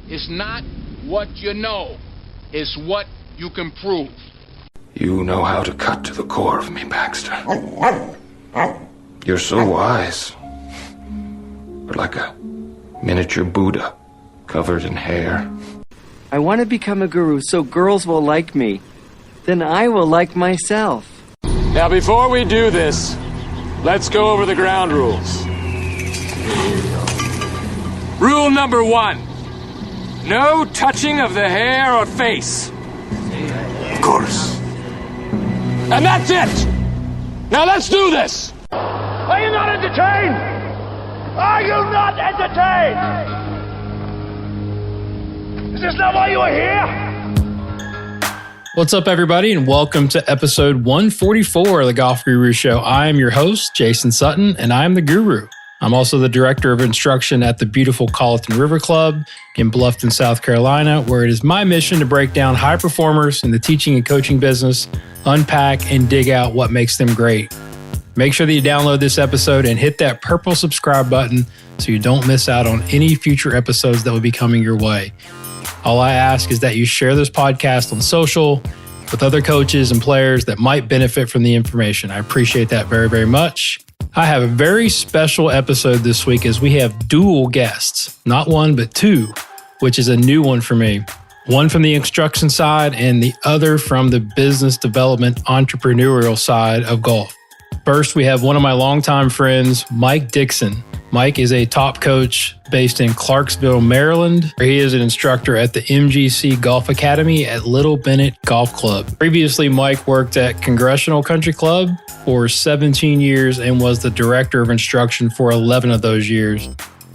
It's not what you know, it's what you can prove. You know how to cut to the core of me, Baxter. You're so wise. You're like a miniature Buddha, covered in hair. I want to become a guru so girls will like me. Then I will like myself. Now, before we do this, let's go over the ground rules. Rule number 1. No touching of the hair or face. Of course. And that's it! Now let's do this! Are you not entertained? Are you not entertained? Is this not why you are here? What's up, everybody, and welcome to episode 144 of the Golf Guru Show. I am your host, Jason Sutton, and I am the Guru. I'm also the Director of Instruction at the beautiful Colleton River Club in Bluffton, South Carolina, where it is my mission to break down high performers in the teaching and coaching business, unpack and dig out what makes them great. Make sure that you download this episode and hit that purple subscribe button so you don't miss out on any future episodes that will be coming your way. All I ask is that you share this podcast on social with other coaches and players that might benefit from the information. I appreciate that very, very much. I have a very special episode this week as we have dual guests, not one, but two, which is a new one for me. One from the instruction side and the other from the business development entrepreneurial side of golf. First, we have one of my longtime friends, Mike Dickson. Mike is a top coach based in Clarksville, Maryland, where he is an instructor at the MGC Golf Academy at Little Bennett Golf Club. Previously, Mike worked at Congressional Country Club for 17 years and was the director of instruction for 11 of those years.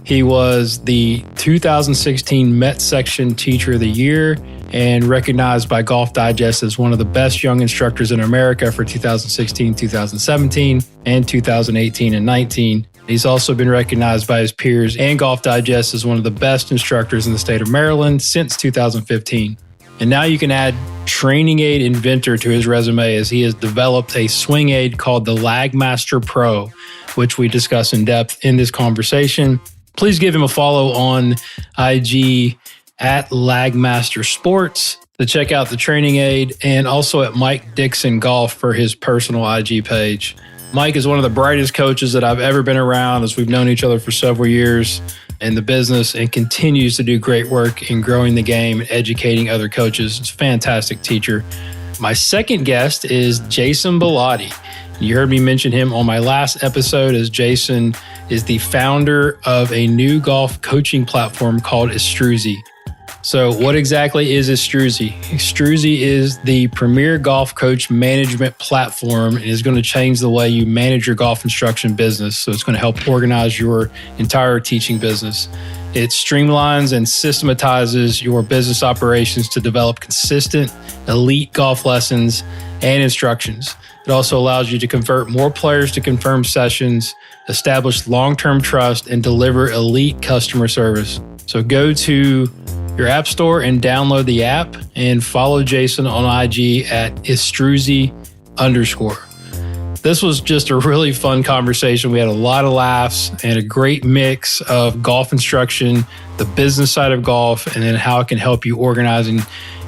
He was the 2016 Met Section Teacher of the Year and recognized by Golf Digest as one of the best young instructors in America for 2016, 2017, and 2018 and 19. He's also been recognized by his peers and Golf Digest as one of the best instructors in the state of Maryland since 2015. And now you can add training aid inventor to his resume as he has developed a swing aid called the Lagmaster Pro, which we discuss in depth in this conversation. Please give him a follow on IG at Lagmaster Sports to check out the training aid, and also at Mike Dickson Golf for his personal IG page. Mike is one of the brightest coaches that I've ever been around, as we've known each other for several years in the business, and continues to do great work in growing the game and educating other coaches. He's a fantastic teacher. My second guest is Jason Bilotti. You heard me mention him on my last episode, as Jason is the founder of a new golf coaching platform called Estruzi. So what exactly is Estruzi? Estruzi is the premier golf coach management platform and is going to change the way you manage your golf instruction business. So it's going to help organize your entire teaching business. It streamlines and systematizes your business operations to develop consistent, elite golf lessons and instructions. It also allows you to convert more players to confirmed sessions, establish long-term trust, and deliver elite customer service. So go to your app store and download the app and follow Jason on IG at Estruzi_. This was just a really fun conversation. We had a lot of laughs and a great mix of golf instruction, the business side of golf, and then how it can help you organizing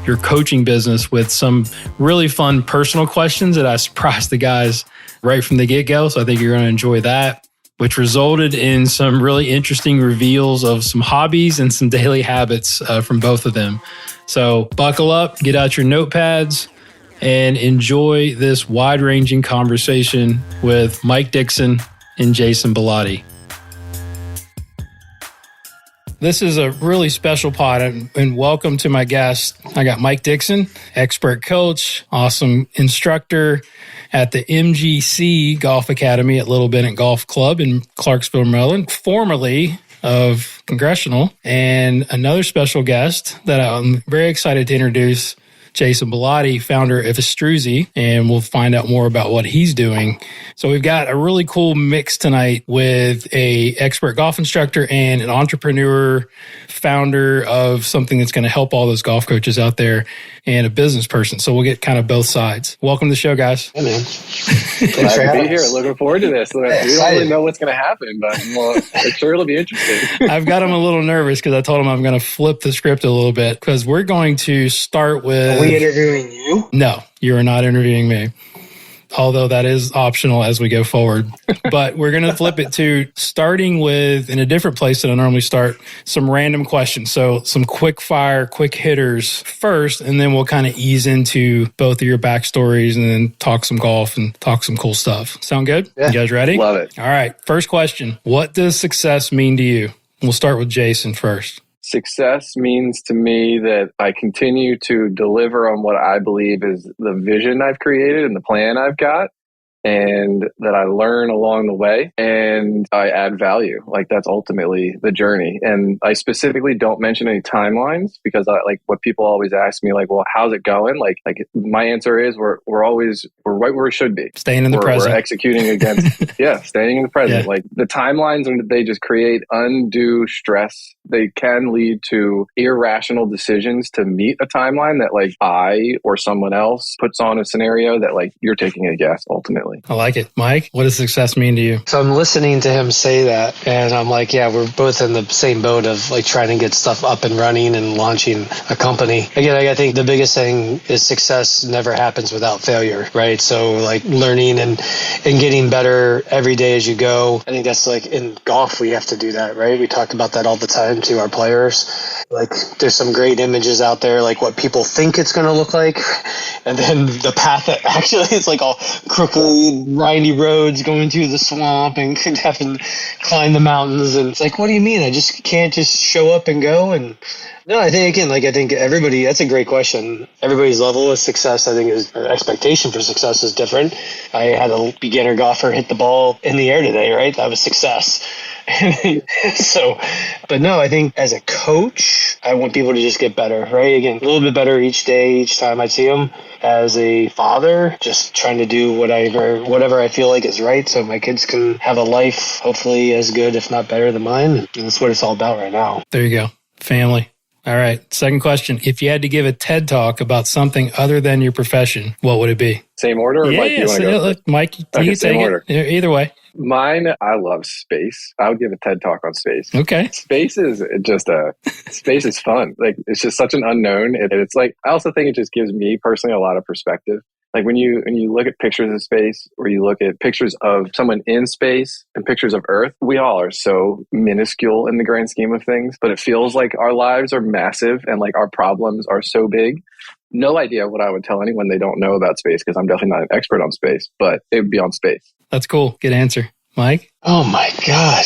your coaching business with some really fun personal questions that I surprised the guys right from the get-go. So I think you're going to enjoy that, which resulted in some really interesting reveals of some hobbies and some daily habits from both of them. So buckle up, get out your notepads, and enjoy this wide-ranging conversation with Mike Dickson and Jason Bilotti. This is a really special pod, and welcome to my guest. I got Mike Dickson, expert coach, awesome instructor at the MGC Golf Academy at Little Bennett Golf Club in Clarksville, Maryland, formerly of Congressional, and another special guest that I'm very excited to introduce Jason Bilotti, founder of Estruzi, and we'll find out more about what he's doing. So we've got a really cool mix tonight with a expert golf instructor and an entrepreneur, founder of something that's going to help all those golf coaches out there, and a business person. So we'll get kind of both sides. Welcome to the show, guys. Hey, man. Thanks for being here. Looking forward to this. We don't really know what's going to happen, but I'm sure it'll be interesting. I've got him a little nervous because I told him I'm going to flip the script a little bit because we're going to start with... Are we interviewing you? No, you are not interviewing me. Although that is optional as we go forward. But we're going to flip it to starting with, in a different place than I normally start, some random questions. So some quick fire, quick hitters first, and then we'll kind of ease into both of your backstories and then talk some golf and talk some cool stuff. Sound good? Yeah. You guys ready? Love it. All right. First question. What does success mean to you? We'll start with Jason first. Success means to me that I continue to deliver on what I believe is the vision I've created and the plan I've got, and that I learn along the way and I add value. Like, that's ultimately the journey. And I specifically don't mention any timelines because what people always ask me, like, well, how's it going? Like my answer is we're right where we should be. Staying in the present. We're executing against, staying in the present. Yeah. Like, the timelines, they just create undue stress. They can lead to irrational decisions to meet a timeline that like I or someone else puts on a scenario that like you're taking a guess ultimately. I like it. Mike, what does success mean to you? So I'm listening to him say that, and I'm like, yeah, we're both in the same boat of like trying to get stuff up and running and launching a company. Again, I think the biggest thing is success never happens without failure, right? So like learning and getting better every day as you go. I think that's like in golf, we have to do that, right? We talk about that all the time to our players. Like there's some great images out there, like what people think it's going to look like. And then the path that actually is like all crooked, windy roads going through the swamp and having to climb the mountains. And it's like, what do you mean? I just can't just show up and go? And no, I think everybody, that's a great question. Everybody's level of success, I think, expectation for success is different. I had a beginner golfer hit the ball in the air today, right? That was success. So, but no, I think as a coach, I want people to just get better, right? Again, a little bit better each day, each time I see them. As a father, just trying to do whatever I feel like is right so my kids can have a life hopefully as good, if not better than mine. And that's what it's all about right now. There you go. Family. All right. Second question. If you had to give a TED Talk about something other than your profession, what would it be? Same order? Or Mike, you want to go? Look, Mike, you okay, can take order. it. Either way. Mine, I love space. I would give a TED Talk on space. Okay. Space is space is fun. Like, it's just such an unknown. It's like, I also think it just gives me personally a lot of perspective. Like when you look at pictures of space, or you look at pictures of someone in space and pictures of Earth, we all are so minuscule in the grand scheme of things, but it feels like our lives are massive and like our problems are so big. No idea what I would tell anyone they don't know about space, because I'm definitely not an expert on space, but it would be on space. That's cool. Good answer. Mike? Oh my God.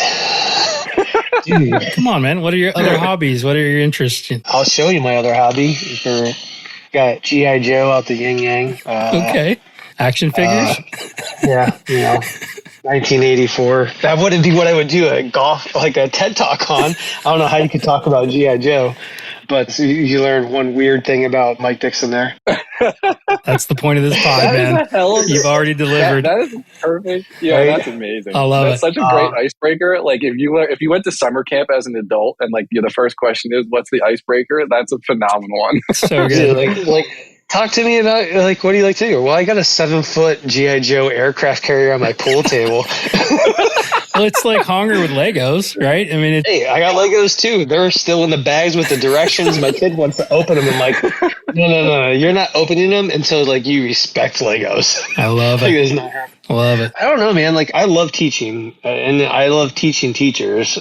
Dude. Come on, man. What are your other hobbies? What are your interests? I'll show you my other hobby. Got G.I. Joe out the yin yang. Okay. Action figures? Yeah, 1984. That wouldn't be what I would do a golf, like a TED Talk on. I don't know how you could talk about G.I. Joe. But you learned one weird thing about Mike Dickson there. That's the point of this pod, man. You've already delivered. That is perfect. Yeah, right? That's amazing. I love That's such a great icebreaker. Like if you went to summer camp as an adult and like the first question is, what's the icebreaker? That's a phenomenal one. So good. like talk to me about, like, what do you like to do? Well, I got a 7-foot G.I. Joe aircraft carrier on my pool table. Well, it's like Hunger with Legos, right? I mean, hey, I got Legos too. They're still in the bags with the directions. My kid wants to open them. I'm like, no. You're not opening them until like you respect Legos. I love it. It's not happening. Love it. I don't know, man. Like, I love teaching, and I love teaching teachers.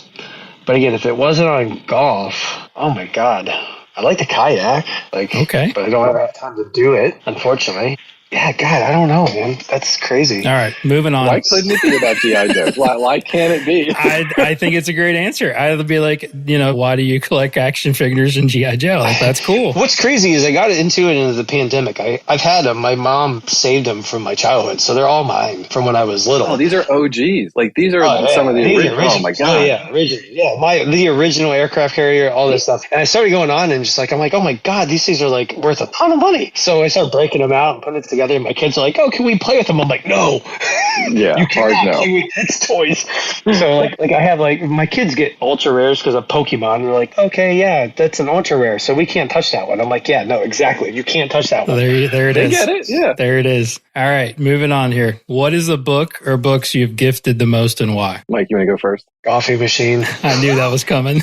But again, if it wasn't on golf, oh my God. I like to kayak, okay, but I don't have time to do it, unfortunately. Yeah, God, I don't know, man. That's crazy. All right, moving on. Why couldn't it be about G.I. Joe? Why can't it be? I think it's a great answer. I'd be like, why do you collect action figures in G.I. Joe? Like, that's cool. What's crazy is I got into it in the pandemic. I've had them. My mom saved them from my childhood, so they're all mine from when I was little. Oh, these are OGs. Like, these are some of the original. Oh, my God. Oh, yeah, original. Yeah, the original aircraft carrier, all this stuff. And I started going on and just like, I'm like, oh, my God, these things are like worth a ton of money. So I started breaking them out and putting it together, and my kids are like, oh, can we play with them? I'm like, no. Yeah, you cannot hard no. play with kids' toys. So like I have like my kids get ultra rares because of Pokemon. And they're like, okay, yeah, that's an ultra rare, so we can't touch that one. I'm like, yeah, no, exactly, you can't touch that one. There it They is. get it, yeah. There it is. All right, moving on here. What is a book or books you've gifted the most and why? Mike, you want to go first? Coffee machine. I knew that was coming.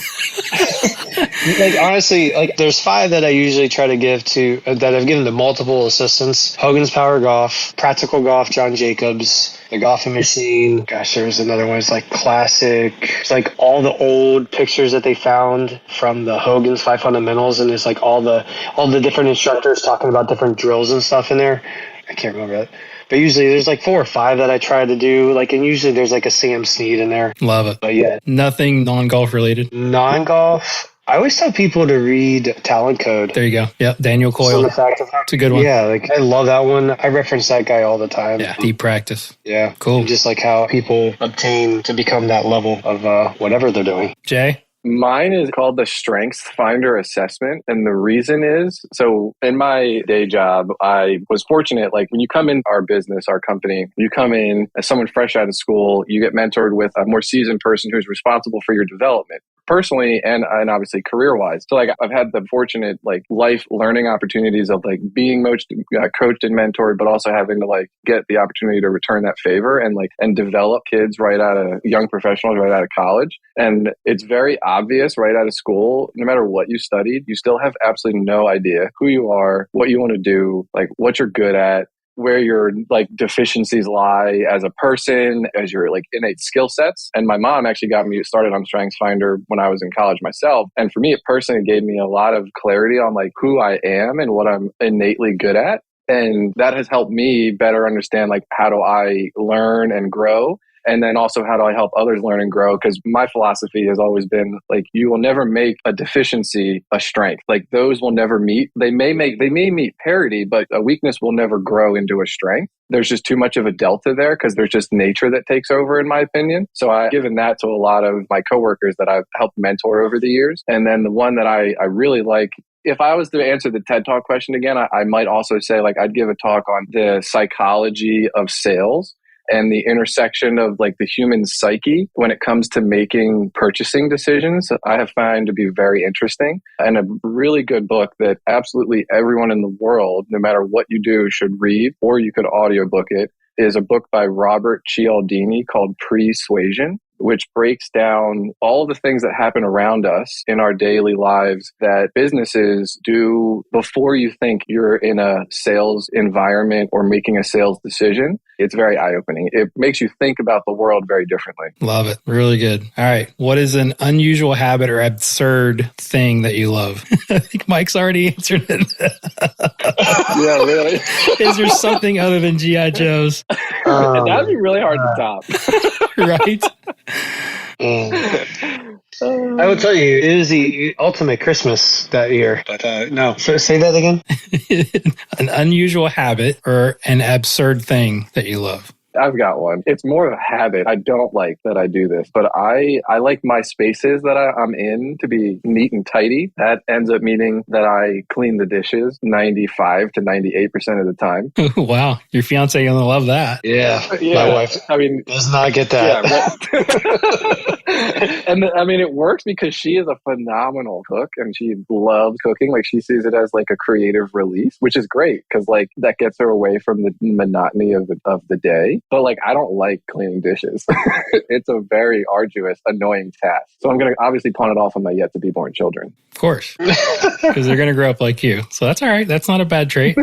Like honestly, like there's 5 that I usually try to give to that I've given to multiple assistants: Hogan's Power Golf, Practical Golf, John Jacobs, the Coffee Machine. Gosh, there was another one. It's like classic. It's like all the old pictures that they found from the Hogan's 5 Fundamentals, and it's like all the different instructors talking about different drills and stuff in there. I can't remember that. But usually there's like 4 or 5 that I try to do. Like, and usually there's like a Sam Snead in there. Love it. But yeah. Nothing non-golf related? Non-golf. I always tell people to read Talent Code. There you go. Yep. Daniel Coyle. It's a good one. Yeah, like I love that one. I reference that guy all the time. Yeah. Deep practice. Yeah. Cool. And just like how people obtain to become that level of whatever they're doing. Jay? Mine is called the Strengths Finder Assessment. And the reason is, so in my day job, I was fortunate, like when you come in our business, our company, you come in as someone fresh out of school, you get mentored with a more seasoned person who's responsible for your development. Personally and obviously career wise. So like I've had the fortunate like life learning opportunities of like being coached and mentored, but also having to like get the opportunity to return that favor and develop kids right out of young professionals right out of college. And it's very obvious right out of school, no matter what you studied, you still have absolutely no idea who you are, what you want to do, like what you're good at, where your like deficiencies lie as a person, as your like innate skill sets. And my mom actually got me started on Strengths Finder when I was in college myself. And for me, it personally gave me a lot of clarity on like who I am and what I'm innately good at. And that has helped me better understand like how do I learn and grow. And then also, how do I help others learn and grow? Because my philosophy has always been like, you will never make a deficiency a strength. Like those will never meet. They may meet parity, but a weakness will never grow into a strength. There's just too much of a delta there because there's just nature that takes over, in my opinion. So I've given that to a lot of my coworkers that I've helped mentor over the years. And then the one that I really like, if I was to answer the TED Talk question again, I might also say like I'd give a talk on the psychology of sales and the intersection of like the human psyche when it comes to making purchasing decisions. I have found to be very interesting and a really good book that absolutely everyone in the world, no matter what you do, should read, or you could audiobook it, is a book by Robert Cialdini called Persuasion, which breaks down all the things that happen around us in our daily lives that businesses do before you think you're in a sales environment or making a sales decision. It's very eye-opening. It makes you think about the world very differently. Love it. Really good. All right. What is an unusual habit or absurd thing that you love? I think Mike's already answered it. Yeah, really. Is there something other than G.I. Joes? That'd be really hard to top. Right? I will tell you, it is the ultimate Christmas that year. But no. So say that again. An unusual habit or an absurd thing that you love. I've got one. It's more of a habit. I don't like that I do this, but I like my spaces that I'm in to be neat and tidy. That ends up meaning that I clean the dishes 95 to 98% of the time. Wow. Your fiance going to love that. Yeah. My wife does not get that. Yeah, and I mean, it works because she is a phenomenal cook and she loves cooking. Like she sees it as like a creative release, which is great because like that gets her away from the monotony of the day. but like, I don't like cleaning dishes. It's a very arduous, annoying task. So I'm going to obviously pawn it off on my yet to be born children. Of course. Because they're going to grow up like you. So that's all right. That's not a bad trait.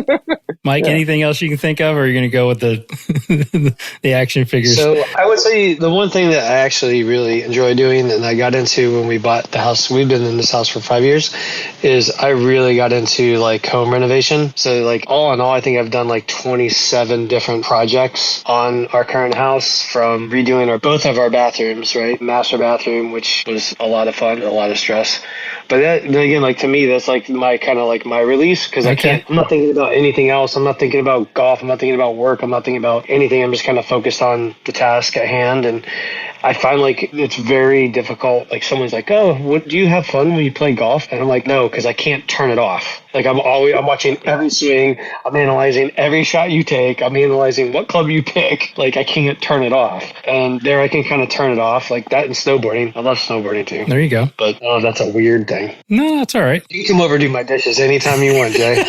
Mike, anything else you can think of, or are you going to go with the the action figures? So I would say the one thing that I actually really enjoy doing, and I got into when we bought the house, we've been in this house for 5 years, is I really got into like home renovation. So like all in all, I think I've done like 27 different projects on our current house, from redoing both of our bathrooms, right? Master bathroom, which was a lot of fun, a lot of stress. But that, again, like to me, that's like my kind of like my release, because I'm not thinking about anything else. I'm not thinking about golf. I'm not thinking about work. I'm not thinking about anything. I'm just kind of focused on the task at hand. And I find like it's very difficult. Like someone's like, "Oh, do you have fun when you play golf?" And I'm like, "No, because I can't turn it off." Like I'm watching every swing. I'm analyzing every shot you take. I'm analyzing what club you pick. Like I can't turn it off. And there I can kind of turn it off, like that. And snowboarding, I love snowboarding too. There you go. But that's a weird thing. No, that's all right. You can come over and do my dishes anytime you want, Jay.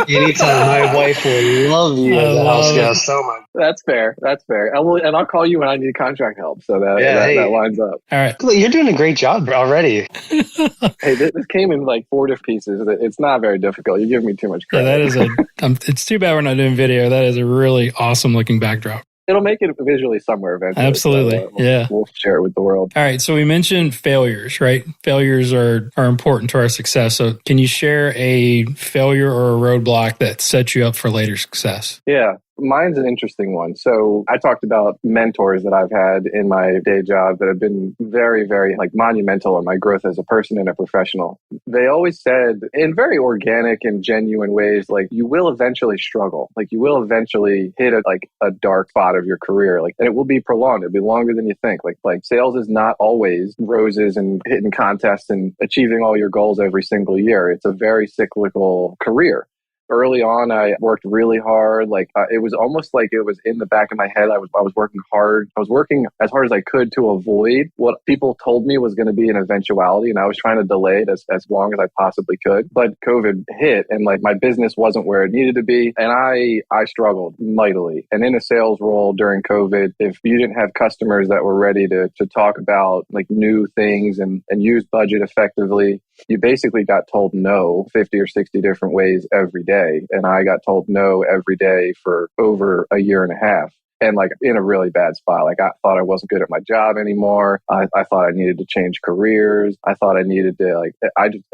Anytime. My wife will love you as a house guest so much. That's fair. That's fair. And I'll call you when I need contract help. So that lines up. All right. You're doing a great job already. Hey, this came in like 4 different pieces. It's not very difficult. You give me too much credit. Yeah, that is it's too bad we're not doing video. That is a really awesome looking backdrop. It'll make it visually somewhere eventually. Absolutely. So, we'll share it with the world. All right. So we mentioned failures, right? Failures are important to our success. So can you share a failure or a roadblock that sets you up for later success? Yeah. Mine's an interesting one. So I talked about mentors that I've had in my day job that have been very, very like monumental in my growth as a person and a professional. They always said in very organic and genuine ways, like you will eventually struggle. Like you will eventually hit a dark spot of your career. Like, and it will be prolonged. It'll be longer than you think. Like sales is not always roses and hitting contests and achieving all your goals every single year. It's a very cyclical career. Early on, I worked really hard. It was almost like it was in the back of my head. I was working hard. I was working as hard as I could to avoid what people told me was going to be an eventuality. And I was trying to delay it as long as I possibly could. But COVID hit and like my business wasn't where it needed to be. And I struggled mightily. And in a sales role during COVID, if you didn't have customers that were ready to talk about like new things and use budget effectively, you basically got told no 50 or 60 different ways every day. And I got told no every day for over a year and a half. And like in a really bad spot. Like I thought I wasn't good at my job anymore. I thought I needed to change careers. I thought I needed to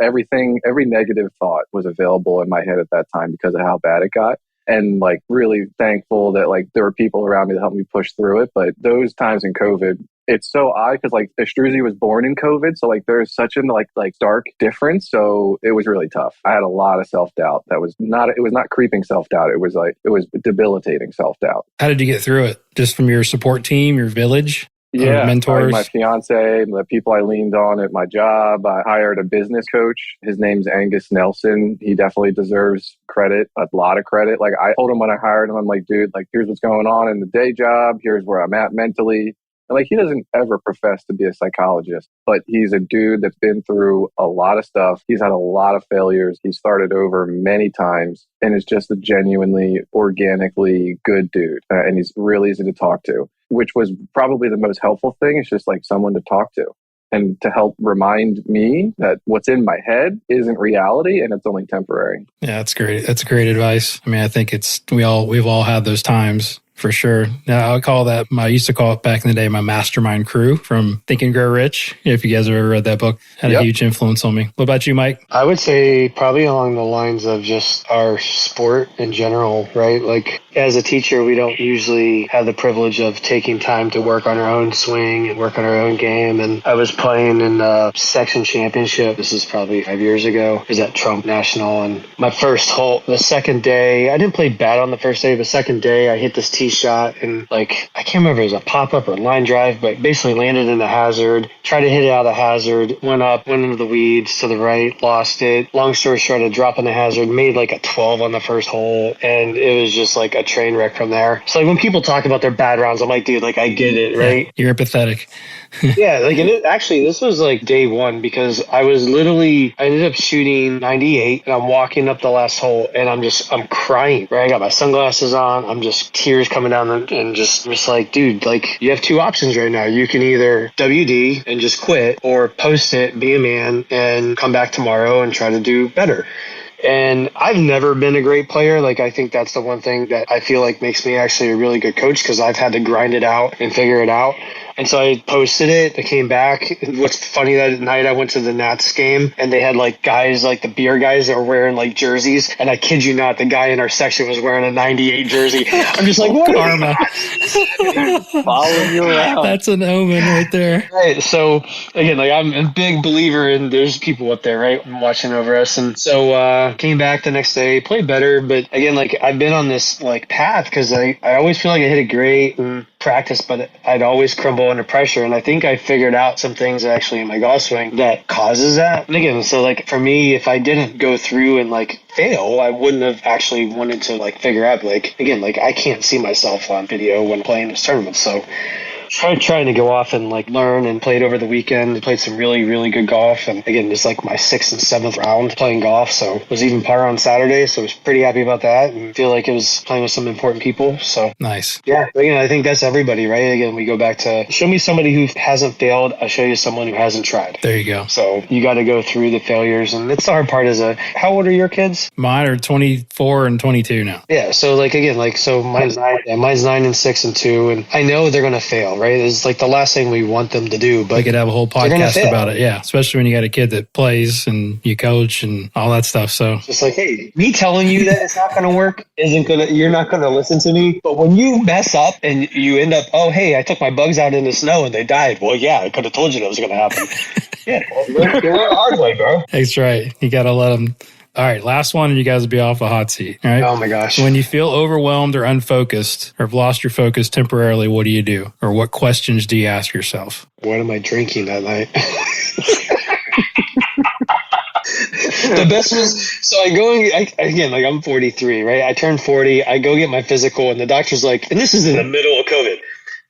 every negative thought was available in my head at that time because of how bad it got. And like really thankful that like there were people around me to help me push through it. But those times in COVID, it's so odd because like Estruzi was born in COVID. So like there's such an like stark difference. So it was really tough. I had a lot of self-doubt. It was not creeping self-doubt. It was debilitating self-doubt. How did you get through it? Just from your support team, your village? Yeah, mentors? My fiance, the people I leaned on at my job. I hired a business coach. His name's Angus Nelson. He definitely deserves credit, a lot of credit. Like I told him when I hired him, I'm like, dude, like here's what's going on in the day job. Here's where I'm at mentally. And like he doesn't ever profess to be a psychologist, but he's a dude that's been through a lot of stuff. He's had a lot of failures. He started over many times and is just a genuinely, organically good dude. And he's really easy to talk to, which was probably the most helpful thing. It's just like someone to talk to and to help remind me that what's in my head isn't reality and it's only temporary. Yeah, that's great. That's great advice. I mean, I think we've all had those times. For sure. Now, I used to call it back in the day, my mastermind crew from Think and Grow Rich. If you guys have ever read that book, had a huge influence on me. What about you, Mike? I would say probably along the lines of just our sport in general, right? Like as a teacher, we don't usually have the privilege of taking time to work on our own swing and work on our own game. And I was playing in a section championship. This is probably 5 years ago. It was at Trump National. And my first hole, the second day, I didn't play bad on the first day. The second day, I hit this tee shot and like I can't remember if it was a pop-up or line drive, but basically landed in the hazard, tried to hit it out of the hazard, went into the weeds to the right, lost it. Long story short, I dropped in the hazard, made like a 12 on the first hole, and it was just like a train wreck from there. So like when people talk about their bad rounds, I'm like, dude, like I get it, right? Yeah, you're empathetic. Yeah, like actually this was like day one because I ended up shooting 98 and I'm walking up the last hole and I'm crying, right? I got my sunglasses on, I'm just tears coming down and just like, dude, like you have two options right now. You can either WD and just quit, or post it, be a man, and come back tomorrow and try to do better. And I've never been a great player. Like, I think that's the one thing that I feel like makes me actually a really good coach, because I've had to grind it out and figure it out. And so I posted it. I came back. What's funny, that night I went to the Nats game, and they had like guys, like the beer guys that were wearing like jerseys. And I kid you not, the guy in our section was wearing a 98 jersey. I'm just like, what? Karma. Following you around. That's an omen right there. Right. So again, like I'm a big believer in there's people up there, right, watching over us. And so came back the next day, played better. But again, like I've been on this like path, because I always feel like I hit it great and practice, but I'd always crumble under pressure. And I think I figured out some things actually in my golf swing that causes that. And again, so like for me, if I didn't go through and like fail, I wouldn't have actually wanted to like figure out, like, again, like I can't see myself on video when playing this tournament. So trying to go off and like learn, and played over the weekend. Played some really, really good golf. And again, just like my 6th and 7th round playing golf. So was even par on Saturday. So I was pretty happy about that, and feel like it was playing with some important people. So Nice. yeah, again, I think that's everybody, right? Again, we go back to show me somebody who hasn't failed. I'll show you someone who hasn't tried. There you go. So you got to go through the failures. And it's the hard part how old are your kids? Mine are 24 and 22 now. Yeah. So like, again, like, so mine's 9 and 6 and 2. And I know they're going to fail, right? It's like the last thing we want them to do, but We could have a whole podcast about it. Yeah. Especially when you got a kid that plays and you coach and all that stuff. So just like, hey, me telling you that it's not going to work you're not going to listen to me. But when you mess up and you end up, oh, hey, I took my bugs out in the snow and they died. Well, yeah, I could have told you that was going to happen. Yeah. Well, you're the hard way, bro. that's right. You got to let them. All right, last one, and you guys will be off the hot seat. All right. Oh my gosh. When you feel overwhelmed or unfocused, or have lost your focus temporarily, what do you do? Or what questions do you ask yourself? What am I drinking that night? The best was, so again, like I'm 43, right? I turned 40. I go get my physical, and the doctor's like, and this is in the middle of COVID.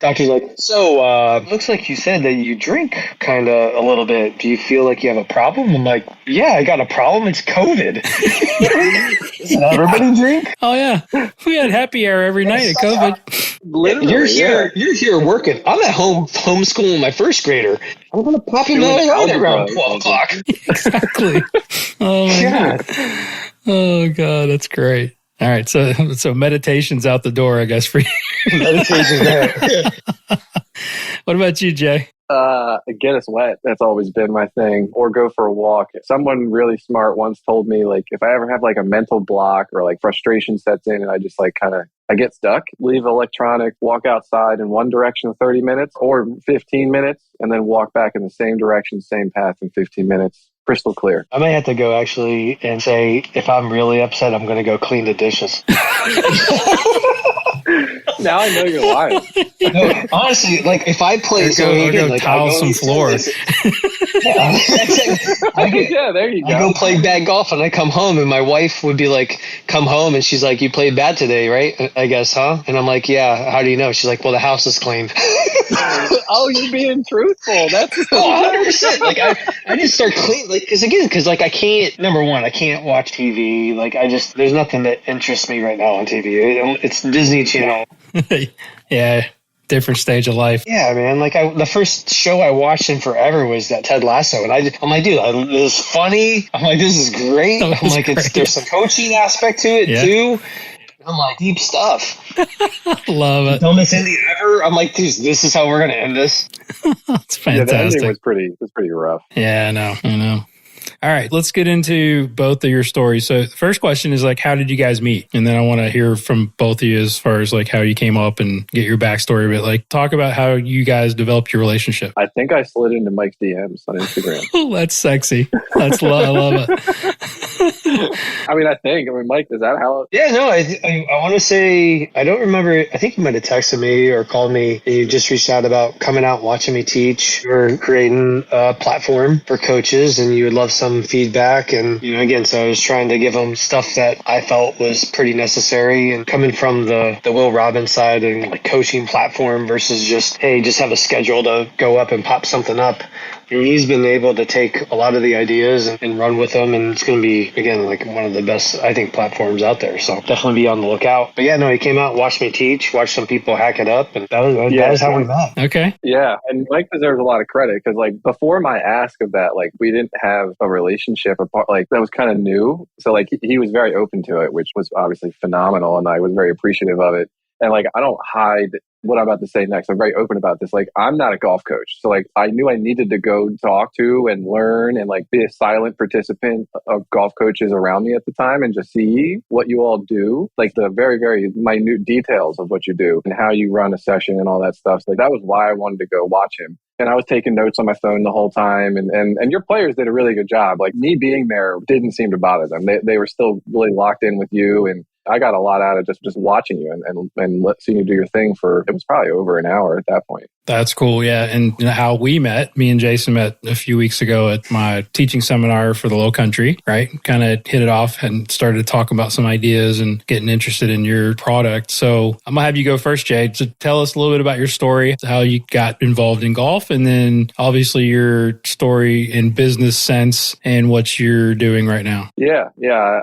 Doctor's like, so looks like you said that you drink kind of a little bit. Do you feel like you have a problem? I'm like, yeah, I got a problem. It's COVID. Doesn't everybody drink? Oh, yeah. We had happy hour every night at COVID. Literally, you're here working. I'm at home homeschooling my first grader. I'm going to pop in my head around 12 o'clock. Exactly. Oh, my God. Oh, God, that's great. All right, so meditation's out the door, I guess, for you. Meditation's there. What about you, Jay? Get us wet. That's always been my thing. Or go for a walk. Someone really smart once told me, like, if I ever have like a mental block or like frustration sets in and I just like I get stuck, leave electronic, walk outside in one direction 30 minutes or 15 minutes, and then walk back in the same direction, same path in 15 minutes. Crystal clear. I may have to go actually and say, if I'm really upset, I'm going to go clean the dishes. Now I know you're lying. No, honestly, like if I play, go tile some floor. Yeah, there you go. I go play bad golf and I come home and my wife would be like, come home and she's like, you played bad today, right? I guess, huh? And I'm like, yeah, how do you know? She's like, well, the house is clean. Oh, you're being truthful. That's 100%. Like I just start clean, like, because I can't, number one, I can't watch TV. Like there's nothing that interests me right now on TV. It's Disney Channel. Yeah. Different stage of life. Yeah, man. Like the first show I watched in forever was that Ted Lasso, and I'm like, dude, this is funny. I'm like, this is great. I'm like, there's some coaching aspect to it too. I'm like, deep stuff. Love it. Dumbest ending ever. I'm like, dude, this is how we're gonna end this. It's fantastic. Yeah, the ending was pretty rough. Yeah, I know. All right, let's get into both of your stories. So the first question is like, how did you guys meet? And then I want to hear from both of you as far as like how you came up and get your backstory. But like, talk about how you guys developed your relationship. I think I slid into Mike's DMs on Instagram. Oh, that's sexy. I love it. I mean, Mike, is that how? Yeah, no, I want to say, I don't remember. I think you might have texted me or called me. And you just reached out about coming out and watching me teach. We're creating a platform for coaches and you would love some feedback. And, again, so I was trying to give them stuff that I felt was pretty necessary. And coming from the Will Robbins side and like coaching platform versus just, hey, just have a schedule to go up and pop something up. And he's been able to take a lot of the ideas and run with them, and it's going to be, again, like one of the best, I think, platforms out there. So definitely be on the lookout. But yeah, no, he came out, watched me teach, watched some people hack it up, and that was how we met. Okay. Yeah, and Mike deserves a lot of credit because, like, before my ask of that, like, we didn't have a relationship apart. Like, that was kind of new. So, like, he was very open to it, which was obviously phenomenal, and I was very appreciative of it. And, like, I don't hide what I'm about to say next. I'm very open about this. Like, I'm not a golf coach. So, like, I knew I needed to go talk to and learn and, like, be a silent participant of golf coaches around me at the time and just see what you all do. Like, the very, very minute details of what you do and how you run a session and all that stuff. So, like, that was why I wanted to go watch him. And I was taking notes on my phone the whole time. And your players did a really good job. Like, me being there didn't seem to bother them. They were still really locked in with you. And I got a lot out of just watching you and seeing you do your thing for, it was probably over an hour at that point. That's cool. Yeah. And how we met, me and Jason met a few weeks ago at my teaching seminar for the Low Country, right? Kind of hit it off and started to talk about some ideas and getting interested in your product. So I'm going to have you go first, Jay. So tell us a little bit about your story, how you got involved in golf, and then obviously your story in business sense and what you're doing right now. Yeah.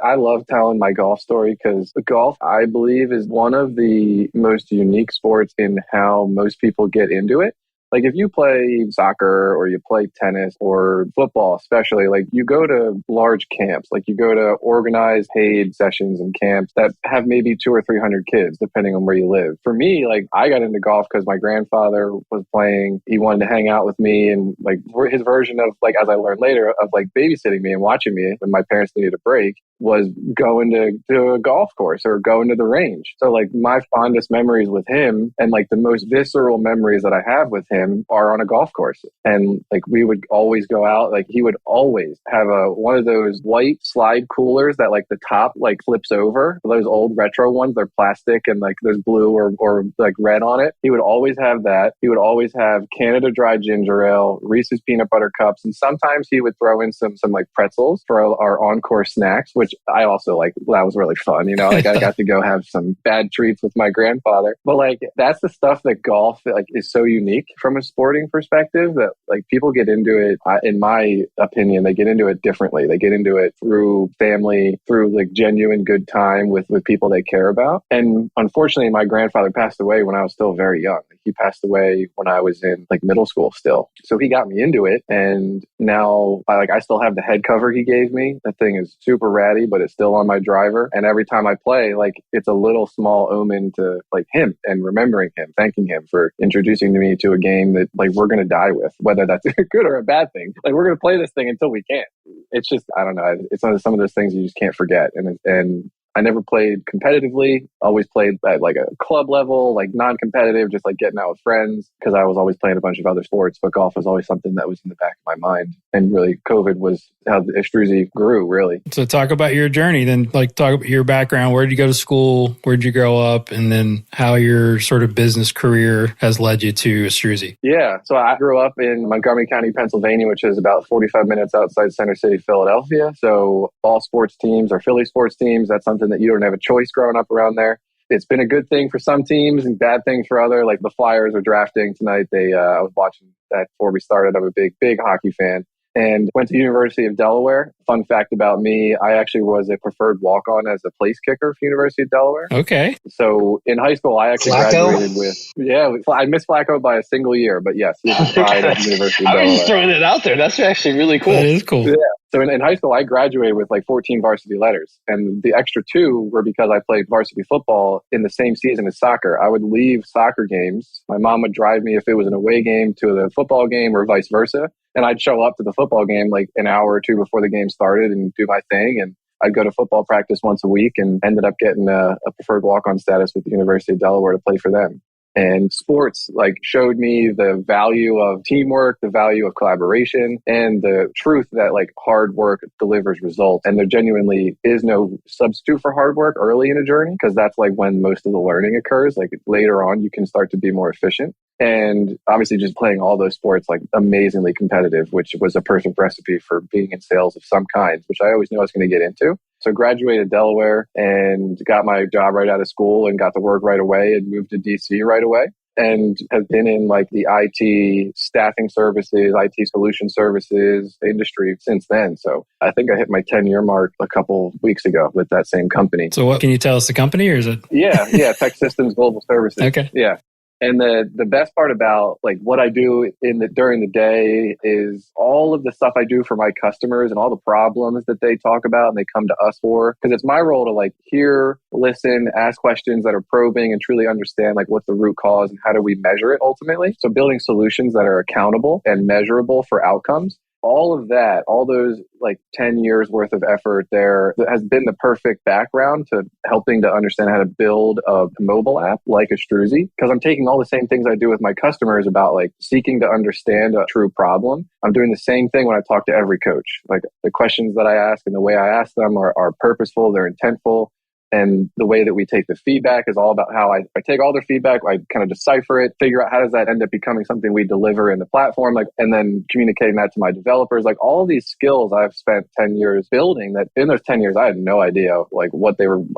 I love telling my golf story because golf, I believe, is one of the most unique sports in how most people get into it. Like, if you play soccer or you play tennis or football, especially, like, you go to large camps, like you go to organized paid sessions and camps that have maybe 200 or 300 kids, depending on where you live. For me, like, I got into golf because my grandfather was playing. He wanted to hang out with me, and, like, his version of, like, as I learned later, of, like, babysitting me and watching me when my parents needed a break was going to a golf course or going to the range. So, like, my fondest memories with him and, like, the most visceral memories that I have with him are on a golf course. And, like, we would always go out. Like, he would always have one of those white slide coolers that, like, the top, like, flips over. Those old retro ones, they're plastic and, like, there's blue or like red on it. He would always have that. He would always have Canada Dry ginger ale, Reese's peanut butter cups, and sometimes he would throw in some like pretzels for our encore snacks, which I also, like, that was really fun. You know, like, I got to go have some bad treats with my grandfather. But, like, that's the stuff that golf, like, is so unique from a sporting perspective that, like, people get into it, in my opinion, they get into it differently. They get into it through family, through, like, genuine good time with people they care about. And unfortunately, my grandfather passed away when I was still very young. He passed away when I was in, like, middle school still. So he got me into it. And now, I still have the head cover he gave me. That thing is super ratty, but it's still on my driver. And every time I play, like, it's a little small omen to, like, him and remembering him, thanking him for introducing me to a game that, like, we're going to die with, whether that's a good or a bad thing. Like, we're going to play this thing until we can't. It's just, I don't know. It's some of those things you just can't forget. And I never played competitively, always played at, like, a club level, like, non-competitive, just, like, getting out with friends, because I was always playing a bunch of other sports, but golf was always something that was in the back of my mind. And really, COVID was how the Estruzi grew, really. So talk about your journey, then, like, talk about your background. Where did you go to school? Where did you grow up? And then how your sort of business career has led you to Estruzi. Yeah. So I grew up in Montgomery County, Pennsylvania, which is about 45 minutes outside Center City, Philadelphia. So all sports teams are Philly sports teams. That's something that you don't have a choice growing up around there. It's been a good thing for some teams and bad things for other. Like, the Flyers are drafting tonight. I was watching that before we started. I'm a big hockey fan. And went to the University of Delaware. Fun fact about me, I actually was a preferred walk-on as a place kicker for University of Delaware. Okay. So in high school, I actually graduated with, I missed Flacco by a single year, but yes, he was pride at the University of Delaware. I'm just throwing it out there. That's actually really cool. That is cool. Yeah. So in high school, I graduated with, like, 14 varsity letters. And the extra 2 were because I played varsity football in the same season as soccer. I would leave soccer games. My mom would drive me if it was an away game to the football game or vice versa. And I'd show up to the football game, like, an hour or 2 before the game started and do my thing. And I'd go to football practice once a week and ended up getting a preferred walk-on status with the University of Delaware to play for them. And sports, like, showed me the value of teamwork, the value of collaboration, and the truth that, like, hard work delivers results. And there genuinely is no substitute for hard work early in a journey, because that's, like, when most of the learning occurs. Like, later on, you can start to be more efficient. And obviously just playing all those sports, like, amazingly competitive, which was a perfect recipe for being in sales of some kind, which I always knew I was going to get into. So graduated Delaware and got my job right out of school and got to work right away and moved to DC right away. and have been in like the IT staffing services, IT solution services industry since then. So I think I hit my 10-year mark a couple weeks ago with that same company. So what, can you tell us the company, or is it? Yeah. Tech Systems Global Services. Okay. Yeah. And the best part about like what I do during the day is all of the stuff I do for my customers and all the problems that they talk about and they come to us for, because it's my role to like hear, listen, ask questions that are probing and truly understand like what's the root cause and how do we measure it ultimately. So building solutions that are accountable and measurable for outcomes. All of that, all those like 10 years worth of effort there has been the perfect background to helping to understand how to build a mobile app like Astruzy. Because I'm taking all the same things I do with my customers about like seeking to understand a true problem. I'm doing the same thing when I talk to every coach. Like the questions that I ask and the way I ask them are purposeful, they're intentful. And the way that we take the feedback is all about how I take all their feedback, I kind of decipher it, figure out how does that end up becoming something we deliver in the platform, like, and then communicating that to my developers. Like all of these skills I've spent 10 years building, that in those 10 years, I had no idea like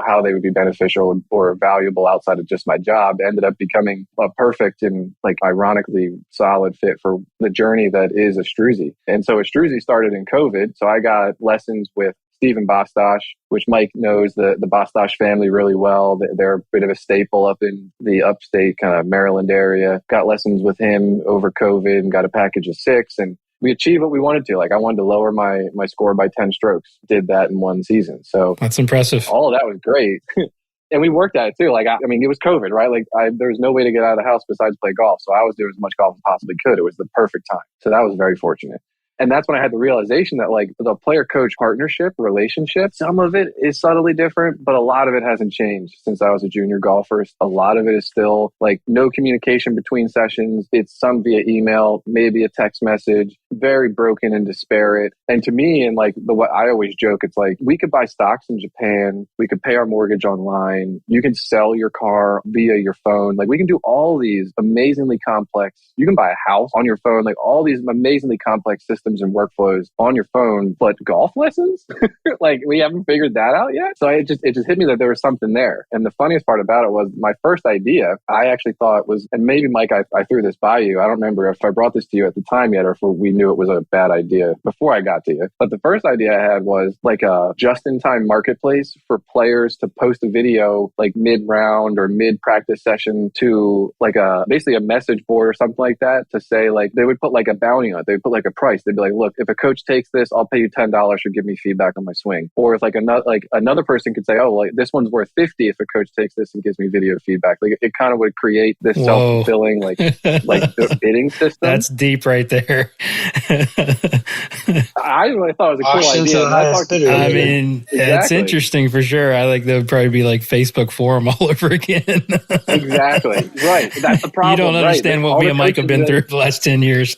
how they would be beneficial or valuable outside of just my job. It ended up becoming a perfect and like ironically solid fit for the journey that is Astruzy. And so Astruzy started in COVID. So I got lessons with Stephen Bostosh, which Mike knows the Bostosh family really well. They're a bit of a staple up in the upstate kind of Maryland area. Got lessons with him over COVID and got a package of 6. And we achieved what we wanted to. Like I wanted to lower my score by 10 strokes. Did that in one season. So that's impressive. All of that was great. And we worked at it too. Like, I mean, it was COVID, right? Like there was no way to get out of the house besides play golf. So I was doing as much golf as possibly could. It was the perfect time. So that was very fortunate. And that's when I had the realization that like the player-coach partnership relationship, some of it is subtly different, but a lot of it hasn't changed since I was a junior golfer. A lot of it is still like no communication between sessions. It's some via email, maybe a text message, very broken and disparate. And to me, and like what I always joke, it's like we could buy stocks in Japan. We could pay our mortgage online. You can sell your car via your phone. Like we can do all these amazingly complex. You can buy a house on your phone, like all these amazingly complex systems and workflows on your phone, but golf lessons? Like we haven't figured that out yet. So it just hit me that there was something there. And the funniest part about it was my first idea, I actually thought was, and maybe Mike, I threw this by you. I don't remember if I brought this to you at the time yet or if we knew it was a bad idea before I got to you. But the first idea I had was like a just-in-time marketplace for players to post a video like mid-round or mid-practice session to like basically a message board or something like that to say like they would put like a bounty on it. They would put like a price. They'd be like, look, if a coach takes this, I'll pay you $10 for give me feedback on my swing. Or if like another person could say, oh, like this one's worth $50 if a coach takes this and gives me video feedback. Like it kind of would create this self-fulfilling like bidding system. That's deep right there. I really thought it was a cool idea. I mean, it's interesting for sure. I like that would probably be like Facebook forum all over again. Exactly. Right. That's the problem. You don't understand what me and Mike have been through the last 10 years.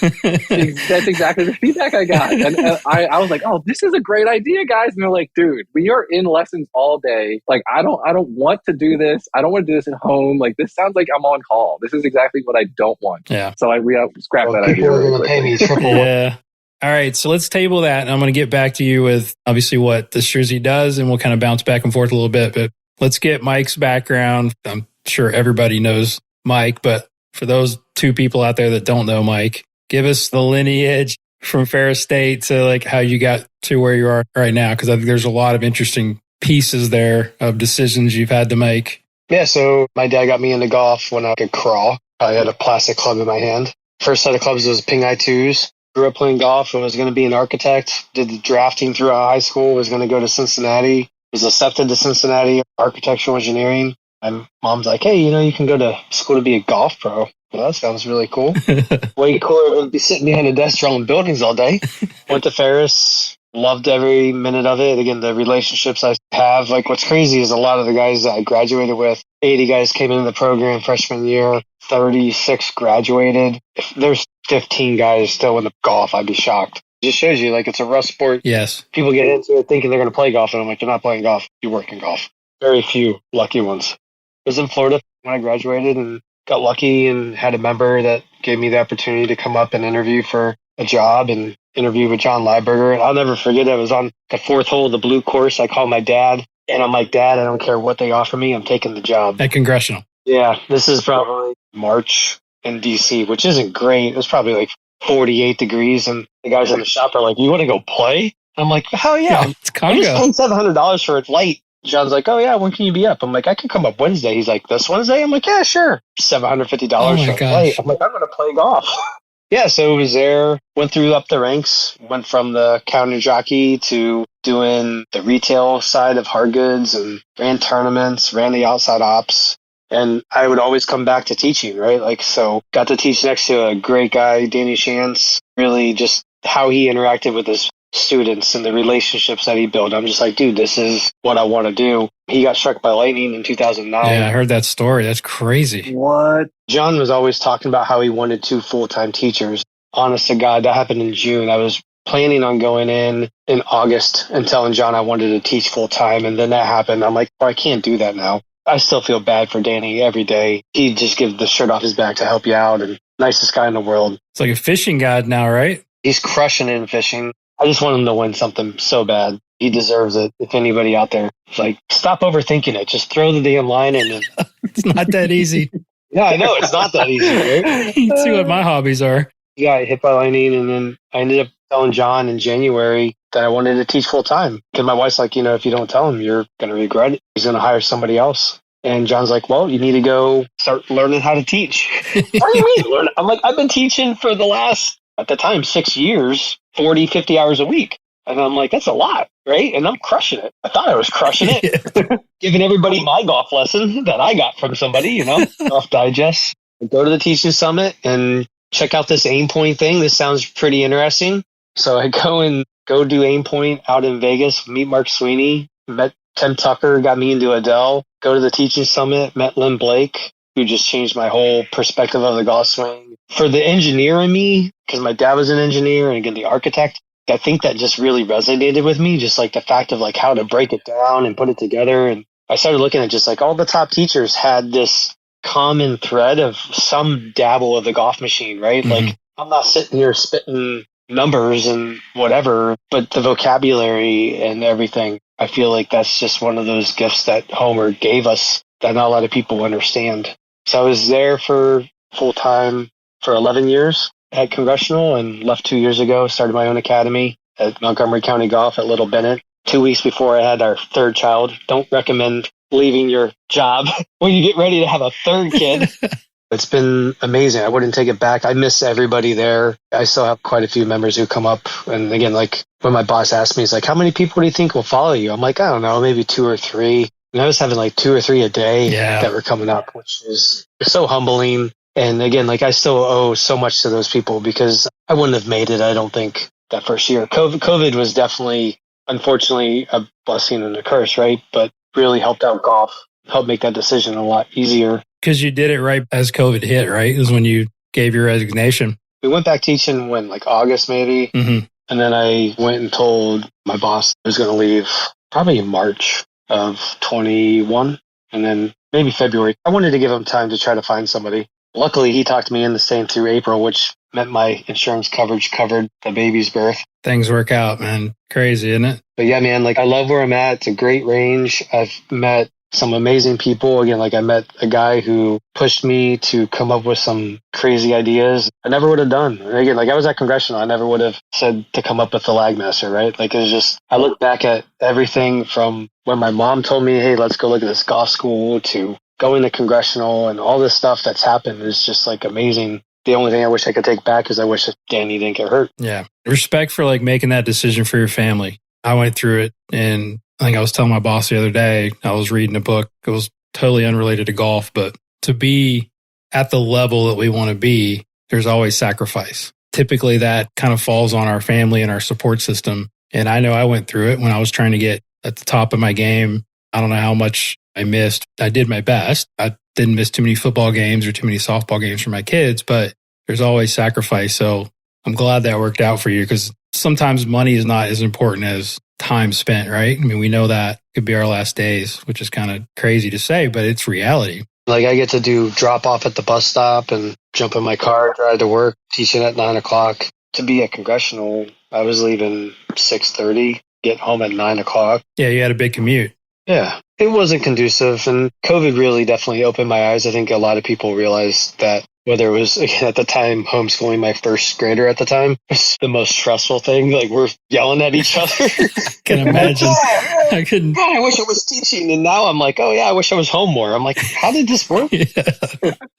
That's exactly the feedback I got. And I was like, oh, this is a great idea, guys. And they're like, dude, we are in lessons all day. Like, I don't want to do this. I don't want to do this at home. Like, this sounds like I'm on call. This is exactly what I don't want. Yeah. So we scrapped that idea. People are going to pay me triple. Yeah. All right, so let's table that, and I'm going to get back to you with obviously what the Astruzy does, and we'll kind of bounce back and forth a little bit, but let's get Mike's background. I'm sure everybody knows Mike, but for those two people out there that don't know Mike, give us the lineage from Ferris State to like how you got to where you are right now, because I think there's a lot of interesting pieces there of decisions you've had to make. Yeah, so my dad got me into golf when I could crawl. I had a plastic club in my hand. First set of clubs was Ping Eye 2s. Grew up playing golf and was going to be an architect. Did the drafting throughout high school. Was going to go to Cincinnati. Was accepted to Cincinnati architectural engineering. And mom's like, hey, you can go to school to be a golf pro. Well, that sounds really cool. Way cooler than be sitting behind a desk drawing buildings all day. Went to Ferris. Loved every minute of it. Again, the relationships I have. Like, what's crazy is a lot of the guys that I graduated with, 80 guys came into the program freshman year, 36 graduated. If there's 15 guys still in the golf, I'd be shocked. It just shows you, like, it's a rough sport. Yes. People get into it thinking they're going to play golf, and I'm like, you're not playing golf. You work in golf. Very few lucky ones. I was in Florida when I graduated and got lucky and had a member that gave me the opportunity to come up and interview for a job and interview with John Lieberger. And I'll never forget it. I was on the 4th hole of the blue course. I called my dad and I'm like, Dad, I don't care what they offer me. I'm taking the job. At Congressional. Yeah, this is probably March in DC, which isn't great. It was probably like 48 degrees, and the guys in the shop are like, "You want to go play?" I'm like, "Hell yeah!" Yeah, it's I'm just Congo. paying $700 for a flight. John's like, "Oh yeah, when can you be up?" I'm like, "I can come up Wednesday." He's like, "This Wednesday?" I'm like, "Yeah, sure." $750 Oh for my a flight. gosh. I'm like, "I'm gonna play golf." Yeah, so it was there. Went through up the ranks. Went from the counter jockey to doing the retail side of hard goods, and ran tournaments, ran the outside ops. And I would always come back to teaching, right? Like, so got to teach next to a great guy, Danny Shantz. Really just how he interacted with his students and the relationships that he built. I'm just like, dude, this is what I want to do. He got struck by lightning in 2009. Yeah, I heard that story. That's crazy. What? John was always talking about how he wanted 2 full-time teachers. Honest to God, that happened in June. I was planning on going in August and telling John I wanted to teach full-time, and then that happened. I'm like, I can't do that now. I still feel bad for Danny every day. He'd just give the shirt off his back to help you out, and nicest guy in the world. It's like a fishing guide now, right? He's crushing it in fishing. I just want him to win something so bad. He deserves it. If anybody out there, like, stop overthinking it. Just throw the damn line in. And It's not that easy. yeah, I know it's not that easy. Right? You can see what my hobbies are. He got hit by lightning, and then I ended up telling John in January that I wanted to teach full time. Because my wife's like, if you don't tell him, you're going to regret it. He's going to hire somebody else. And John's like, well, you need to go start learning how to teach. What do you mean learn? I'm like, I've been teaching for the last, at the time, 6 years, 40, 50 hours a week. And I'm like, that's a lot, right? And I'm crushing it. I thought I was crushing it. Giving everybody my golf lesson that I got from somebody, Golf Digest. I go to the Teaching Summit and check out this aim point thing. This sounds pretty interesting. So I go do aim point out in Vegas, meet Mark Sweeney, met Tim Tucker, got me into Adele, go to the Teaching Summit, met Lynn Blake, who just changed my whole perspective of the golf swing. For the engineer in me, because my dad was an engineer and again, the architect, I think that just really resonated with me, just like the fact of like how to break it down and put it together. And I started looking at just like all the top teachers had this common thread of some dabble of the golf machine, right? Mm-hmm. Like I'm not sitting here spitting numbers and whatever, but the vocabulary and everything, I feel like that's just one of those gifts that Homer gave us that not a lot of people understand. So I was there for full time for 11 years at Congressional and left 2 years ago, started my own academy at Montgomery County Golf at Little Bennett. 2 weeks before I had our third child. Don't recommend leaving your job when you get ready to have a third kid. It's been amazing. I wouldn't take it back. I miss everybody there. I still have quite a few members who come up. And again, like when my boss asked me, he's like, how many people do you think will follow you? I'm like, I don't know, maybe 2 or 3. And I was having like 2 or 3 a day that were coming up, which is so humbling. And again, like I still owe so much to those people because I wouldn't have made it, I don't think, that first year. COVID was definitely, unfortunately, a blessing and a curse, right? But really helped out golf, helped make that decision a lot easier. Because you did it right as COVID hit, right? It was when you gave your resignation. We went back teaching when, like August maybe. Mm-hmm. And then I went and told my boss I was going to leave probably in March of 21. And then maybe February. I wanted to give him time to try to find somebody. Luckily, he talked me into staying through April, which meant my insurance coverage covered the baby's birth. Things work out, man. Crazy, isn't it? But yeah, man, like I love where I'm at. It's a great range. I've met some amazing people. Again, like I met a guy who pushed me to come up with some crazy ideas I never would have done. And again, like I was at Congressional. I never would have said to come up with the Lagmaster, right? Like it's just, I look back at everything from when my mom told me, hey, let's go look at this golf school to going to Congressional and all this stuff that's happened is just like amazing. The only thing I wish I could take back is I wish Danny didn't get hurt. Yeah. Respect for like making that decision for your family. I went through it and I think I was telling my boss the other day, I was reading a book. It was totally unrelated to golf, but to be at the level that we want to be, there's always sacrifice. Typically that kind of falls on our family and our support system. And I know I went through it when I was trying to get at the top of my game. I don't know how much I missed. I did my best. I didn't miss too many football games or too many softball games for my kids, but there's always sacrifice. So I'm glad that worked out for you because sometimes money is not as important as time spent, right? I mean, we know that could be our last days, which is kind of crazy to say, but it's reality. Like I get to do drop off at the bus stop and jump in my car, drive to work, teaching at 9:00. To be at Congressional, I was leaving 6:30, get home at 9:00. Yeah, you had a big commute. Yeah, it wasn't conducive, and COVID really definitely opened my eyes. I think a lot of people realized that whether it was, again, at the time, homeschooling my first grader at the time was the most stressful thing. Like, we're yelling at each other. I can imagine. I couldn't. God, I wish I was teaching. And now I'm like, oh, yeah, I wish I was home more. I'm like, how did this work? Yeah,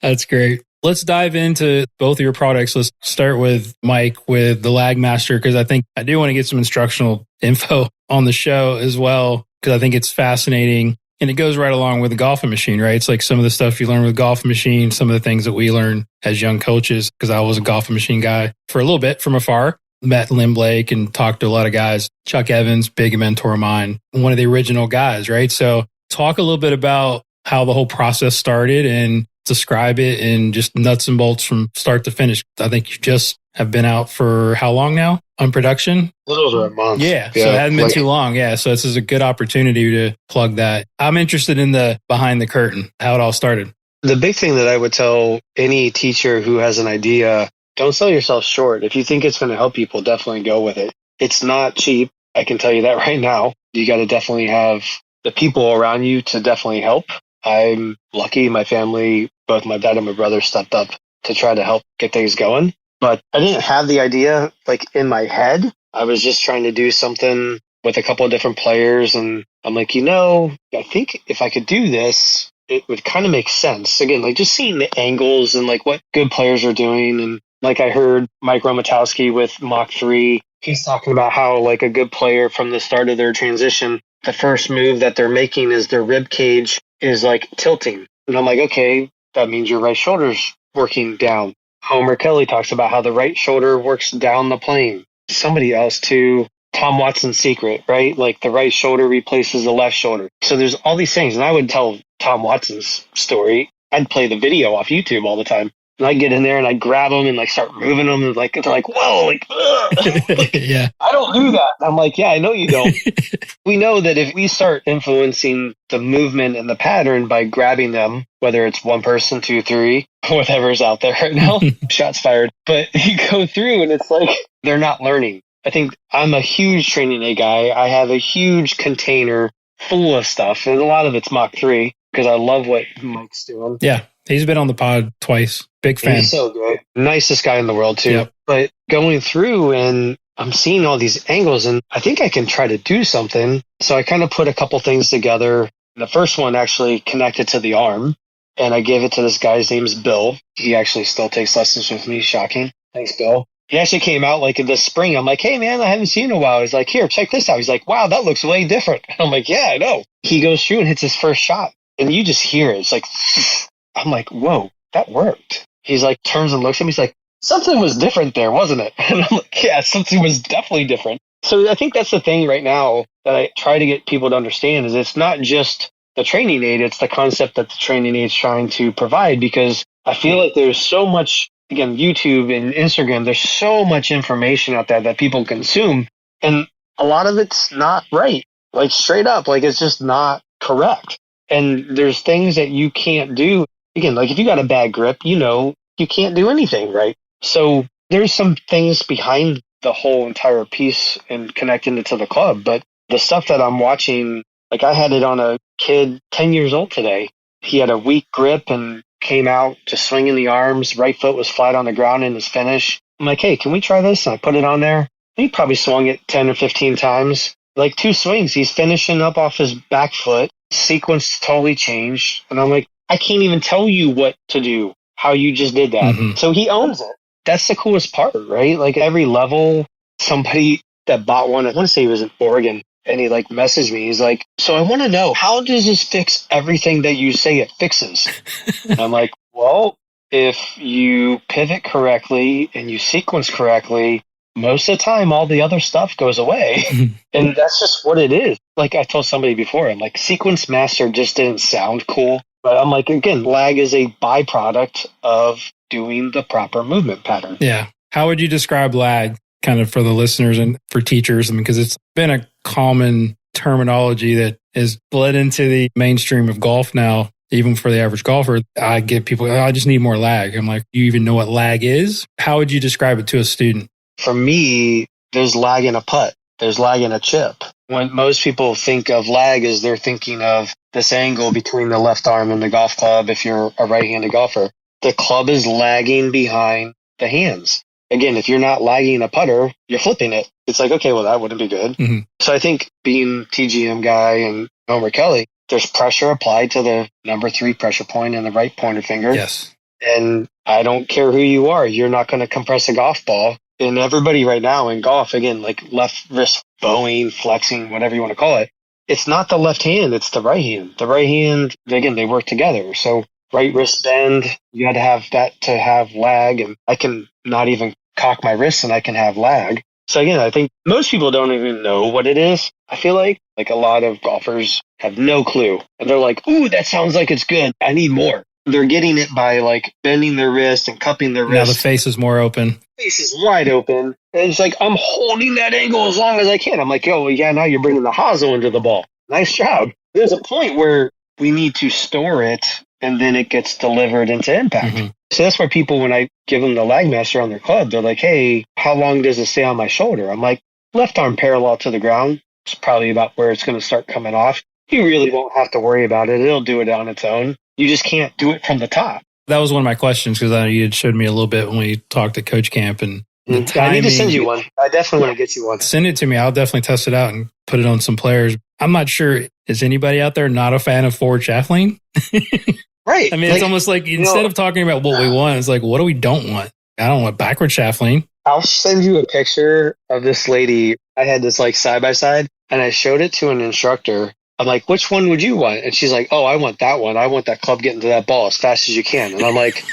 that's great. Let's dive into both of your products. Let's start with Mike with the Lag Master, because I think I do want to get some instructional info on the show as well, because I think it's fascinating. And it goes right along with the golfing machine, right? It's like some of the stuff you learn with golfing machine, some of the things that we learn as young coaches, because I was a golfing machine guy for a little bit from afar. Met Lynn Blake and talked to a lot of guys. Chuck Evans, big mentor of mine, one of the original guys, right? So talk a little bit about how the whole process started and describe it in just nuts and bolts from start to finish. I think you just have been out for how long now on production? A little over a month. Yeah, so it hasn't been too long. Yeah, so this is a good opportunity to plug that. I'm interested in the behind the curtain, how it all started. The big thing that I would tell any teacher who has an idea, don't sell yourself short. If you think it's going to help people, definitely go with it. It's not cheap. I can tell you that right now. You got to definitely have the people around you to definitely help. I'm lucky. My family, both my dad and my brother, stepped up to try to help get things going. But I didn't have the idea like in my head. I was just trying to do something with a couple of different players. And I'm like, I think if I could do this, it would kind of make sense. Again, like just seeing the angles and like what good players are doing. And like I heard Mike Romatowski with Mach 3, he's talking about how like a good player from the start of their transition, the first move that they're making is their rib cage is like tilting. And I'm like, okay, that means your right shoulder's working down. Homer Kelly talks about how the right shoulder works down the plane. Somebody else too, Tom Watson's secret, right? Like the right shoulder replaces the left shoulder. So there's all these things. And I would tell Tom Watson's story. I'd play the video off YouTube all the time. And I'd get in there and I'd grab them and like start moving them. And like, they're like, whoa, like, like yeah. I don't do that. I'm like, yeah, I know you don't. We know that if we start influencing the movement and the pattern by grabbing them, whether it's one person, two, three, whatever's out there right now, shots fired. But you go through and it's like, they're not learning. I think I'm a huge training aid guy. I have a huge container full of stuff. And a lot of it's Mach 3 because I love what Mike's doing. Yeah. He's been on the pod twice. Big fan. He's so good. Nicest guy in the world, too. Yep. But going through and I'm seeing all these angles and I think I can try to do something. So I kind of put a couple things together. The first one actually connected to the arm and I gave it to this guy's name is Bill. He actually still takes lessons with me. Shocking. Thanks, Bill. He actually came out like in the spring. I'm like, hey, man, I haven't seen you in a while. He's like, here, check this out. He's like, wow, that looks way different. I'm like, yeah, I know. He goes through and hits his first shot and you just hear it. It's like, I'm like, whoa, that worked. He's like, turns and looks at me. He's like, something was different there, wasn't it? And I'm like, yeah, something was definitely different. So I think that's the thing right now that I try to get people to understand is it's not just the training aid. It's the concept that the training aid is trying to provide because I feel like there's so much, again, YouTube and Instagram, there's so much information out there that people consume. And a lot of it's not right. Like straight up, like it's just not correct. And there's things that you can't do. Again, like if you got a bad grip, you can't do anything, right? So there's some things behind the whole entire piece and connecting it to the club. But the stuff that I'm watching, like I had it on a kid 10 years old today. He had a weak grip and came out just swinging the arms. Right foot was flat on the ground in his finish. I'm like, hey, can we try this? And I put it on there. He probably swung it 10 or 15 times. Like 2 swings, he's finishing up off his back foot. Sequence totally changed. And I'm like, I can't even tell you what to do, how you just did that. Mm-hmm. So he owns it. That's the coolest part, right? Like every level, somebody that bought one, I want to say he was in Oregon, and he like messaged me. He's like, so I want to know, how does this fix everything that you say it fixes? And I'm like, well, if you pivot correctly and you sequence correctly, most of the time, all the other stuff goes away. And that's just what it is. Like I told somebody before, I'm like, Sequence Master just didn't sound cool. But I'm like, again, lag is a byproduct of doing the proper movement pattern. Yeah. How would you describe lag kind of for the listeners and for teachers? I mean, because it's been a common terminology that is bled into the mainstream of golf now. Even for the average golfer, I get people, I just need more lag. I'm like, do you even know what lag is? How would you describe it to a student? For me, there's lag in a putt. There's lag in a chip. when most people think of lag is they're thinking of this angle between the left arm and the golf club if you're a right-handed golfer. The club is lagging behind the hands. Again, if you're not lagging a putter, you're flipping it. It's like, okay, well, that wouldn't be good. Mm-hmm. So I think being TGM guy and Homer Kelly, there's pressure applied to the number 3 pressure point and the right pointer finger. Yes. And I don't care who you are. You're not going to compress a golf ball. And everybody right now in golf, again, like left wrist bowing, flexing, whatever you want to call it, it's not the left hand, it's the right hand. The right hand, again, they work together. So right wrist bend, you got to have that to have lag. And I can not even cock my wrist and I can have lag. So again, I think most people don't even know what it is. I feel like a lot of golfers have no clue. And they're like, ooh, that sounds like it's good. I need more. They're getting it by like bending their wrist and cupping their wrist. Now the face is more open. Face is wide open. And it's like, I'm holding that angle as long as I can. I'm like, yo, well, yeah, now you're bringing the hosel into the ball. Nice job. There's a point where we need to store it and then it gets delivered into impact. Mm-hmm. So that's where people, when I give them the lag master on their club, they're like, hey, how long does it stay on my shoulder? I'm like, left arm parallel to the ground. It's probably about where it's going to start coming off. You really won't have to worry about it. It'll do it on its own. You just can't do it from the top. That was one of my questions because I know you had showed me a little bit when we talked to Coach Camp and the timing. I need to send you one. I definitely want to get you one. Send it to me. I'll definitely test it out and put it on some players. I'm not sure. Is anybody out there not a fan of forward shaft lean? Right. I mean, it's almost like instead of talking about what we want, it's like, what do we don't want? I don't want backward shaft lean. I'll send you a picture of this lady. I had this like side by side and I showed it to an instructor. I'm like, which one would you want? And she's like, oh, I want that one. I want that club getting to that ball as fast as you can. And I'm like,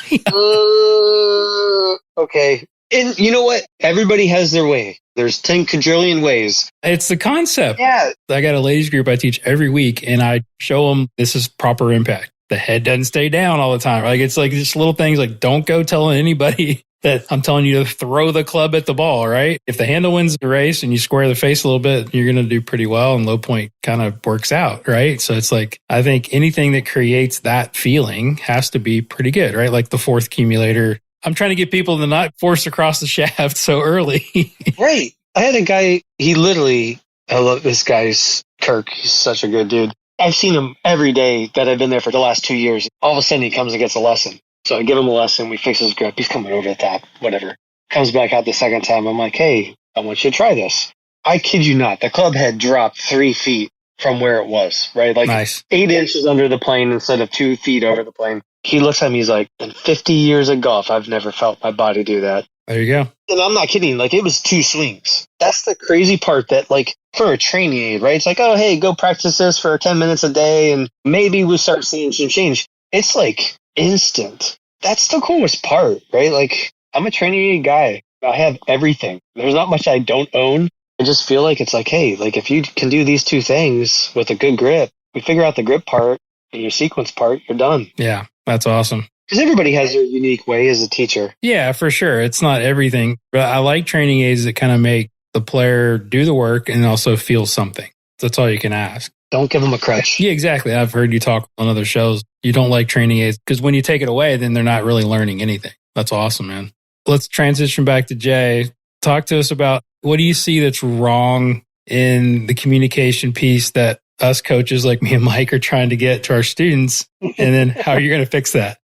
okay. And you know what? Everybody has their way. There's 10 quadrillion ways. It's the concept. Yeah. I got a ladies group I teach every week and I show them this is proper impact. The head doesn't stay down all the time. Like it's like just little things like don't go telling anybody that I'm telling you to throw the club at the ball, right? If the handle wins the race and you square the face a little bit, you're going to do pretty well and low point kind of works out, right? So it's like, I think anything that creates that feeling has to be pretty good, right? Like the fourth accumulator. I'm trying to get people to not force across the shaft so early. Right. I had a guy, I love this guy's Kirk. He's such a good dude. I've seen him every day that I've been there for the last 2 years. All of a sudden he comes and gets a lesson. So I give him a lesson. We fix his grip. He's coming over the top, whatever. Comes back out the second time. I'm like, hey, I want you to try this. I kid you not. The club had dropped 3 feet from where it was, right? Like nice. 8 inches under the plane instead of 2 feet over the plane. He looks at me. He's like, in 50 years of golf, I've never felt my body do that. There you go. And I'm not kidding. Like, it was 2 swings. That's the crazy part that, like, for a training aid, right? It's like, oh, hey, go practice this for 10 minutes a day, and maybe we'll start seeing some change. It's, like, instant. That's the coolest part, right? Like, I'm a training aid guy. I have everything. There's not much I don't own. I just feel like it's like, hey, like, if you can do these 2 things with a good grip, we figure out the grip part and your sequence part, you're done. Yeah, that's awesome. Because everybody has their unique way as a teacher. Yeah, for sure. It's not everything. But I like training aids that kind of make the player do the work and also feel something. That's all you can ask. Don't give them a crutch. Yeah, exactly. I've heard you talk on other shows. You don't like training aids because when you take it away, then they're not really learning anything. That's awesome, man. Let's transition back to Jay. Talk to us about what do you see that's wrong in the communication piece that us coaches like me and Mike are trying to get to our students, and then how are you going to fix that?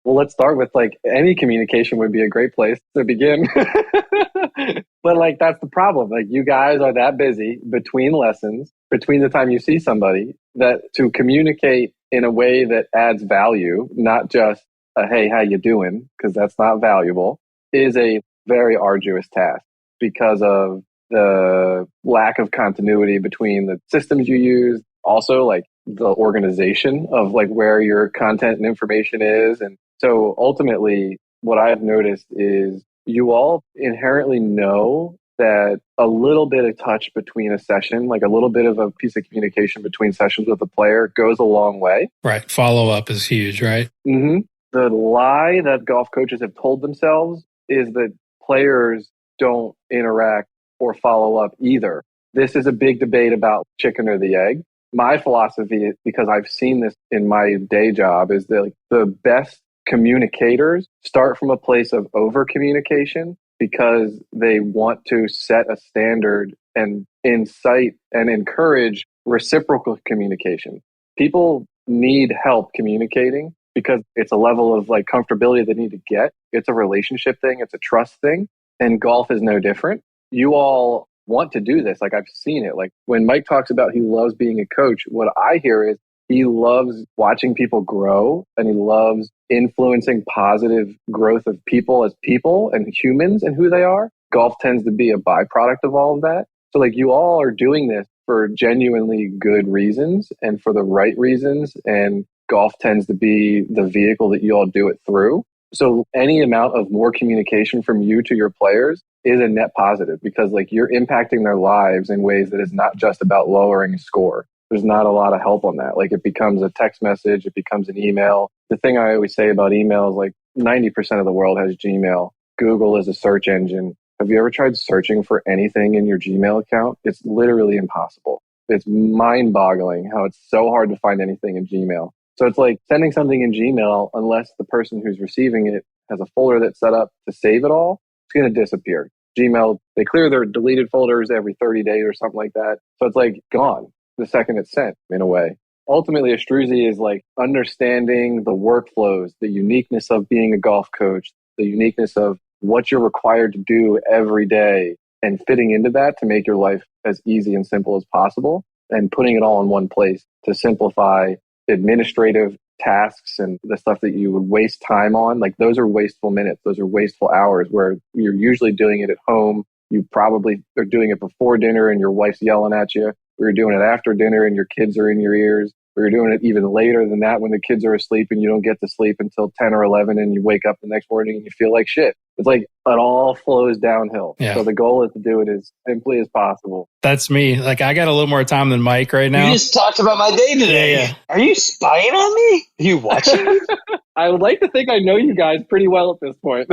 Well, let's start with like any communication would be a great place to begin. But like, that's the problem. Like you guys are that busy between lessons, between the time you see somebody, that to communicate in a way that adds value, not just a, hey, how you doing? Because that's not valuable, is a very arduous task because of the lack of continuity between the systems you use. Also like the organization of like where your content and information is. And so ultimately what I've noticed is you all inherently know that a little bit of touch between a session, like a little bit of a piece of communication between sessions with a player goes a long way. Right. Follow up is huge, right? Mm-hmm. The lie that golf coaches have told themselves is that players don't interact or follow up either. This is a big debate about chicken or the egg. My philosophy, because I've seen this in my day job, is that like, the best communicators start from a place of over communication because they want to set a standard and incite and encourage reciprocal communication. People need help communicating because it's a level of like comfortability they need to get. It's a relationship thing. It's a trust thing. And golf is no different. You all want to do this. Like I've seen it. Like when Mike talks about he loves being a coach, what I hear is he loves watching people grow and he loves influencing positive growth of people as people and humans and who they are. Golf tends to be a byproduct of all of that. So like you all are doing this for genuinely good reasons and for the right reasons. And golf tends to be the vehicle that you all do it through. So any amount of more communication from you to your players is a net positive because like you're impacting their lives in ways that is not just about lowering a score. There's not a lot of help on that. Like it becomes a text message, it becomes an email. The thing I always say about email is like 90% of the world has Gmail. Google is a search engine. Have you ever tried searching for anything in your Gmail account? It's literally impossible. It's mind-boggling how it's so hard to find anything in Gmail. So it's like sending something in Gmail, unless the person who's receiving it has a folder that's set up to save it all, it's going to disappear. Gmail, they clear their deleted folders every 30 days or something like that. So it's like gone the second it's sent in a way. Ultimately, Astruzi is like understanding the workflows, the uniqueness of being a golf coach, the uniqueness of what you're required to do every day and fitting into that to make your life as easy and simple as possible and putting it all in one place to simplify administrative tasks and the stuff that you would waste time on. Like those are wasteful minutes. Those are wasteful hours where you're usually doing it at home. You probably are doing it before dinner and your wife's yelling at you. Or you're doing it after dinner and your kids are in your ears. Or you're doing it even later than that when the kids are asleep and you don't get to sleep until 10 or 11 and you wake up the next morning and you feel like shit. It's like it all flows downhill. Yeah. So the goal is to do it as simply as possible. That's me. Like I got a little more time than Mike right now. You just talked about my day today. Yeah. Are you spying on me? Are you watching me? I would like to think I know you guys pretty well at this point.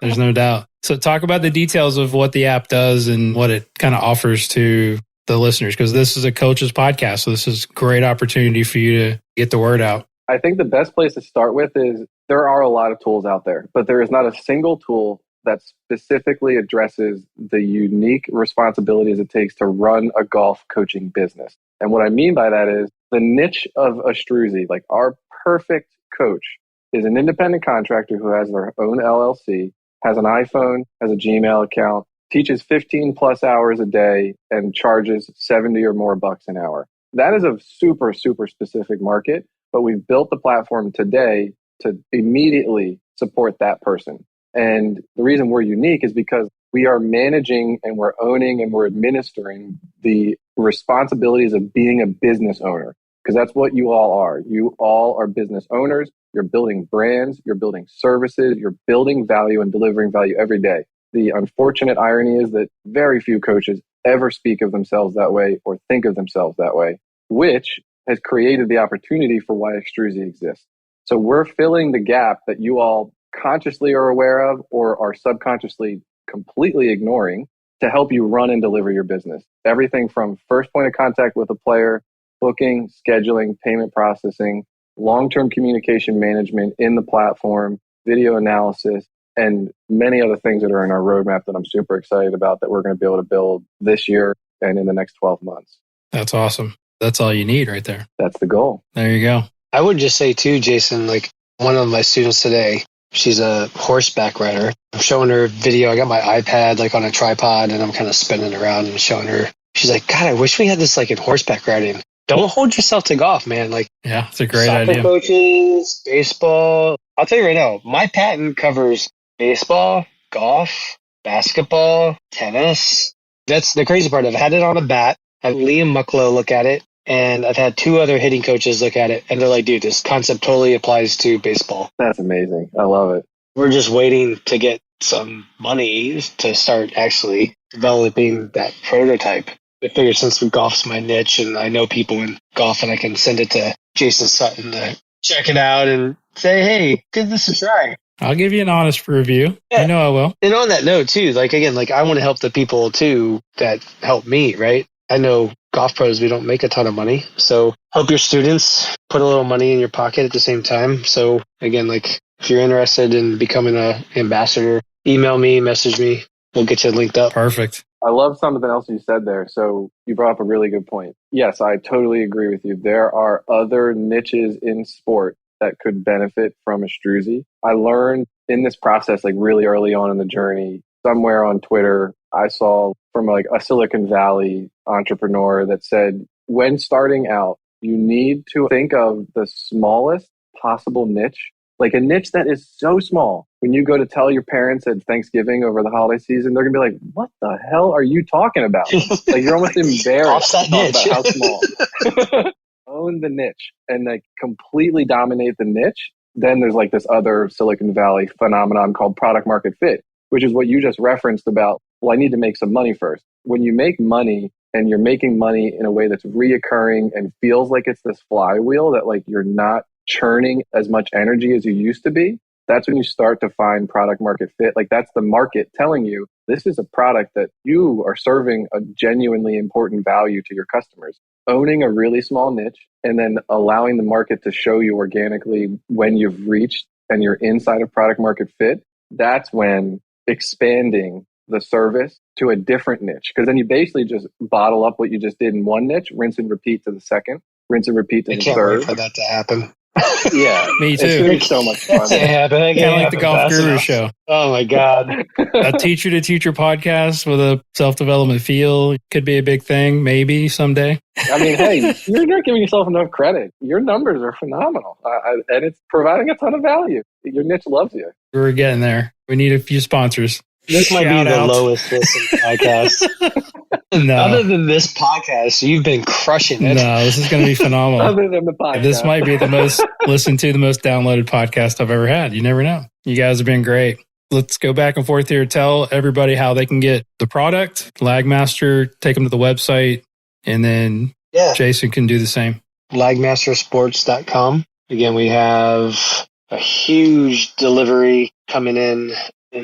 There's no doubt. So talk about the details of what the app does and what it kind of offers to the listeners, because this is a coach's podcast. So this is a great opportunity for you to get the word out. I think the best place to start with is there are a lot of tools out there, but there is not a single tool that specifically addresses the unique responsibilities it takes to run a golf coaching business. And what I mean by that is the niche of Astruzi, like our perfect coach, is an independent contractor who has their own LLC, has an iPhone, has a Gmail account, teaches 15 plus hours a day and charges 70 or more bucks an hour. That is a super, super specific market, but we've built the platform today to immediately support that person. And the reason we're unique is because we are managing and we're owning and we're administering the responsibilities of being a business owner, because that's what you all are. You all are business owners. You're building brands, you're building services, you're building value and delivering value every day. The unfortunate irony is that very few coaches ever speak of themselves that way or think of themselves that way, which has created the opportunity for why Astruzi exists. So we're filling the gap that you all consciously are aware of or are subconsciously completely ignoring to help you run and deliver your business. Everything from first point of contact with a player, booking, scheduling, payment processing, long-term communication management in the platform, video analysis, and many other things that are in our roadmap that I'm super excited about that we're going to be able to build this year and in the next 12 months. That's awesome. That's all you need right there. That's the goal. There you go. I would just say too, Jason, like one of my students today, she's a horseback rider. I'm showing her video. I got my iPad like on a tripod and I'm kind of spinning around and showing her. She's like, God, I wish we had this like in horseback riding. Don't hold yourself to golf, man. Like, yeah, it's a great soccer idea. Coaches, baseball. I'll tell you right now, my patent covers baseball, golf, basketball, tennis. That's the crazy part. I've had it on a bat. I've had Liam Mucklow look at it, and I've had 2 other hitting coaches look at it, and they're like, dude, this concept totally applies to baseball. That's amazing. I love it. We're just waiting to get some money to start actually developing that prototype. I figured since golf's my niche and I know people in golf and I can send it to Jason Sutton to check it out and say, hey, give this a try. I'll give you an honest review. Yeah. I know I will. And on that note, too, like, again, like I want to help the people, too, that help me, right? I know golf pros, we don't make a ton of money. So help your students put a little money in your pocket at the same time. So, again, like if you're interested in becoming an ambassador, email me, message me. We'll get you linked up. Perfect. I love something else you said there. So you brought up a really good point. Yes, I totally agree with you. There are other niches in sport that could benefit from a Struzy. I learned in this process, like really early on in the journey, somewhere on Twitter, I saw from like a Silicon Valley entrepreneur that said, when starting out, you need to think of the smallest possible niche, like a niche that is so small. When you go to tell your parents at Thanksgiving over the holiday season, they're going to be like, what the hell are you talking about? Like you're almost embarrassed to talk about how small. Own the niche and like completely dominate the niche. Then there's like this other Silicon Valley phenomenon called product market fit, which is what you just referenced about, well, I need to make some money first. When you make money and you're making money in a way that's reoccurring and feels like it's this flywheel that like you're not churning as much energy as you used to be, that's when you start to find product market fit. Like that's the market telling you this is a product that you are serving a genuinely important value to your customers. Owning a really small niche and then allowing the market to show you organically when you've reached and you're inside of product market fit, that's when expanding the service to a different niche. Because then you basically just bottle up what you just did in one niche, rinse and repeat to the second, rinse and repeat to the third. I can't wait for that to happen. Yeah, me too. It's gonna be so much fun. Kind of like the Golf Guru show. Oh my God. A teacher to teacher podcast with a self-development feel could be a big thing, maybe someday. I mean, hey, you're not giving yourself enough credit. Your numbers are phenomenal, and it's providing a ton of value. Your niche loves you. We're getting there. We need a few sponsors. This might be the lowest listened podcast. No. Other than this podcast, you've been crushing it. No, this is going to be phenomenal. Other than the podcast. This might be the most listened to, the most downloaded podcast I've ever had. You never know. You guys have been great. Let's go back and forth here. Tell everybody how they can get the product, Lagmaster, take them to the website, and then Jason can do the same. Lagmastersports.com. Again, we have a huge delivery coming in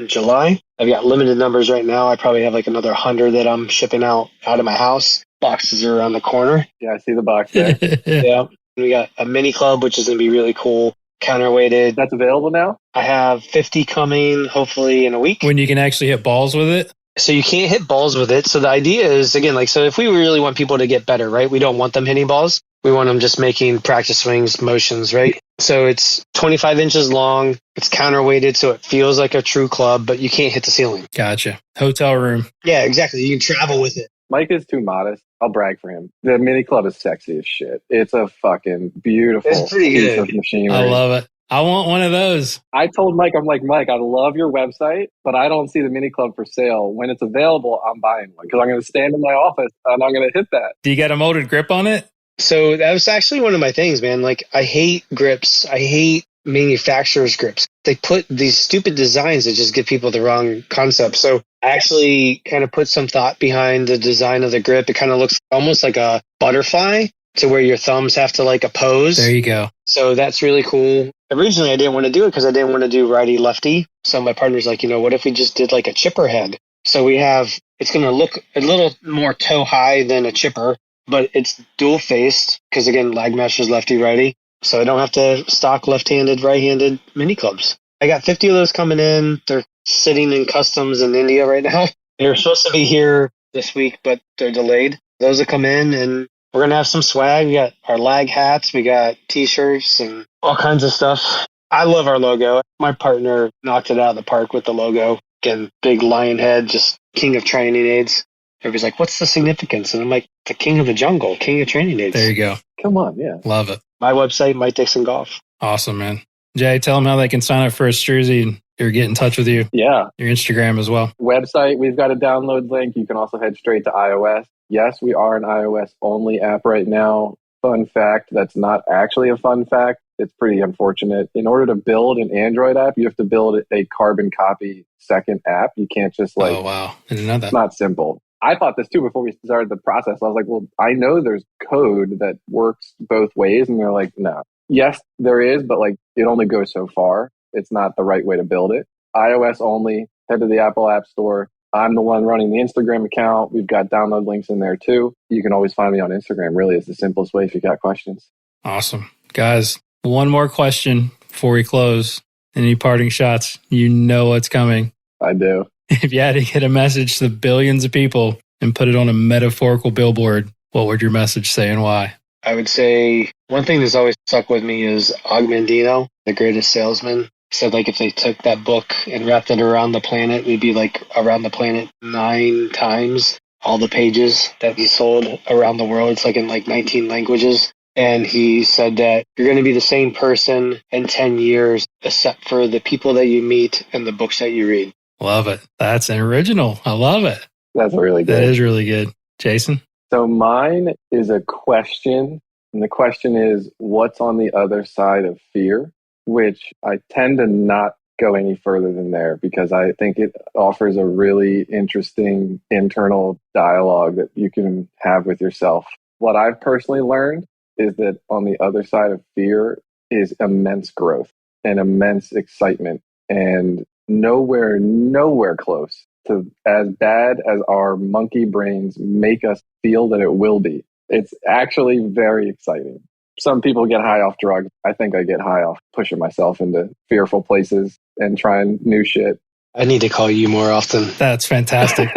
July. I've got limited numbers right now. I probably have like another 100 that I'm shipping out of my house. Boxes are around the corner. Yeah, I see the box there. Yeah. We got a mini club, which is going to be really cool. Counterweighted. That's available now? I have 50 coming, hopefully in a week. When you can actually hit balls with it? So you can't hit balls with it. So the idea is, again, like, so if we really want people to get better, right? We don't want them hitting balls. We want them just making practice swings, motions, right? So it's 25 inches long. It's counterweighted, so it feels like a true club, but you can't hit the ceiling. Gotcha. Hotel room. Yeah, exactly. You can travel with it. Mike is too modest. I'll brag for him. The mini club is sexy as shit. It's a fucking beautiful piece of machinery. I love it. I want one of those. I told Mike, I'm like, Mike, I love your website, but I don't see the mini club for sale. When it's available, I'm buying one because I'm going to stand in my office and I'm going to hit that. Do you got a molded grip on it? So that was actually one of my things, man. Like, I hate grips. I hate manufacturer's grips. They put these stupid designs that just give people the wrong concept. So I actually kind of put some thought behind the design of the grip. It kind of looks almost like a butterfly to where your thumbs have to like oppose. There you go. So that's really cool. Originally, I didn't want to do it because I didn't want to do righty lefty. So my partner's like, what if we just did like a chipper head? So it's going to look a little more toe high than a chipper, but it's dual faced because again, Lagmaster's lefty righty. So I don't have to stock left-handed, right-handed mini clubs. I got 50 of those coming in. They're sitting in customs in India right now. They're supposed to be here this week, but they're delayed. Those will come in and we're going to have some swag. We got our lag hats. We got t-shirts and all kinds of stuff. I love our logo. My partner knocked it out of the park with the logo. Again, big lion head, just king of training aids. Everybody's like, what's the significance? And I'm like, the king of the jungle, king of training aids. There you go. Come on, yeah. Love it. My website, Mike Dickson Golf. Awesome, man. Jay, tell them how they can sign up for a Struzy or get in touch with you. Yeah. Your Instagram as well. Website, we've got a download link. You can also head straight to iOS. Yes, we are an iOS-only app right now. Fun fact, that's not actually a fun fact. It's pretty unfortunate. In order to build an Android app, you have to build a carbon copy second app. You can't just like... Oh, wow. I didn't know that. It's not simple. I thought this too before we started the process. I was like, well, I know there's code that works both ways. And they're like, no. Yes, there is, but like it only goes so far. It's not the right way to build it. iOS only. Head to the Apple App Store. I'm the one running the Instagram account. We've got download links in there too. You can always find me on Instagram. Really, it's the simplest way if you got questions. Awesome. Guys, one more question before we close. Any parting shots? You know what's coming. I do. If you had to get a message to the billions of people and put it on a metaphorical billboard, what would your message say and why? I would say one thing that's always stuck with me is Ogmandino, the greatest salesman, said like if they took that book and wrapped it around the planet, we'd be like around the planet 9 times all the pages that we sold around the world. It's like in like 19 languages. And he said that you're going to be the same person in 10 years, except for the people that you meet and the books that you read. Love it. That's an original. I love it. That's really good. That is really good. Jason? So mine is a question. And the question is, what's on the other side of fear? Which I tend to not go any further than there because I think it offers a really interesting internal dialogue that you can have with yourself. What I've personally learned is that on the other side of fear is immense growth and immense excitement, and nowhere close to as bad as our monkey brains make us feel that it will be. It's actually very exciting. Some people get high off drugs. I think I get high off pushing myself into fearful places and trying new shit. I need to call you more often. That's fantastic.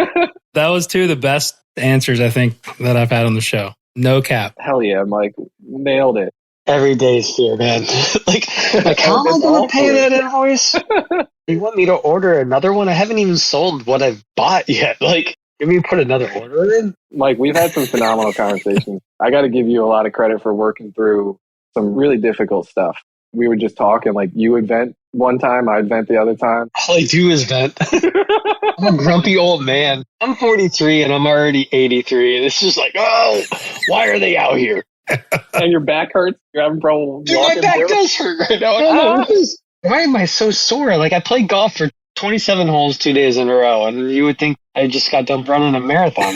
That was 2 of the best answers I think that I've had on the show. No cap. Hell yeah, Mike. Nailed it. Every day is fear, man. like how am I going to pay that invoice? You want me to order another one? I haven't even sold what I've bought yet. Like, can we put another order in? Mike, we've had some phenomenal conversations. I got to give you a lot of credit for working through some really difficult stuff. We would just talk and like you would vent one time, I'd vent the other time. All I do is vent. I'm a grumpy old man. I'm 43 and I'm already 83. And it's just like, oh, why are they out here? And your back hurts? You're having trouble Dude, walking? my back does hurt right now. I don't know. Why am I so sore? Like, I played golf for 27 holes 2 days in a row, and you would think I just got done running a marathon.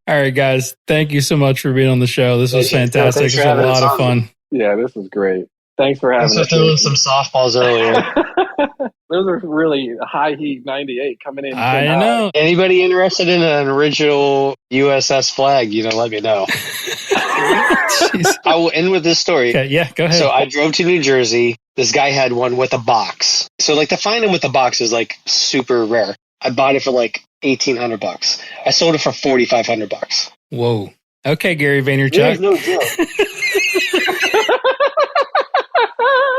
All right, guys. Thank you so much for being on the show. This was fantastic. It was a lot of fun. Yeah, this was great. Thanks for having us. Throwing some softballs earlier. Those are really high heat 98 coming in. I know. Anybody interested in an original USS flag, let me know. I will end with this story. Okay, yeah, go ahead. So I drove to New Jersey. This guy had one with a box. So like to find him with a box is like super rare. I bought it for like $1,800. I sold it for $4,500. Whoa. Okay, Gary Vaynerchuk. There's no joke.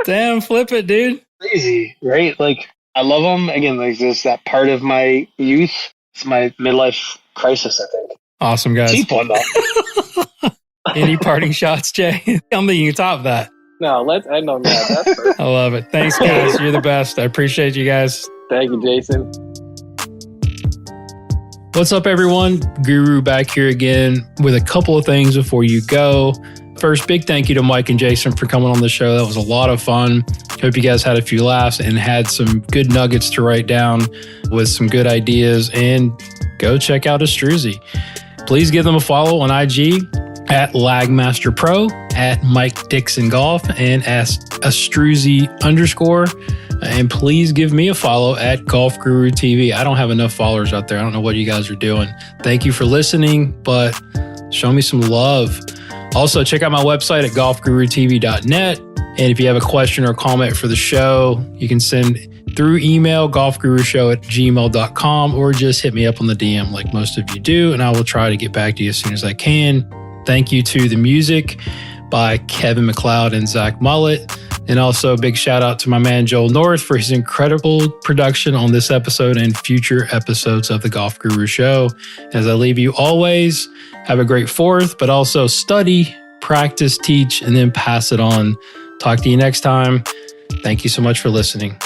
Damn, flip it, dude. Crazy, right? Like, I love them. Again, like this, that part of my youth. It's my midlife crisis, I think. Awesome, guys. Cheap one, though. Any parting shots, Jay? I'm thinking you top that. No, let's end on that. That's perfect. I love it. Thanks, guys. You're the best. I appreciate you guys. Thank you, Jason. What's up, everyone? Guru back here again with a couple of things before you go. First, big thank you to Mike and Jason for coming on the show. That was a lot of fun. Hope you guys had a few laughs and had some good nuggets to write down with some good ideas. And go check out Astruzi. Please give them a follow on IG at LagmasterPro, at Mike Dickson Golf, and at Astruzi _. And please give me a follow at Golf Guru TV. I don't have enough followers out there. I don't know what you guys are doing. Thank you for listening, but show me some love. Also, check out my website at golfgurutv.net. And if you have a question or comment for the show, you can send through email, golfgurushow@gmail.com, or just hit me up on the DM like most of you do, and I will try to get back to you as soon as I can. Thank you to the music by Kevin MacLeod and Zach Mullett. And also a big shout out to my man Joel North for his incredible production on this episode and future episodes of the Golf Guru Show. As I leave you always, have a great 4th, but also study, practice, teach, and then pass it on. Talk to you next time. Thank you so much for listening.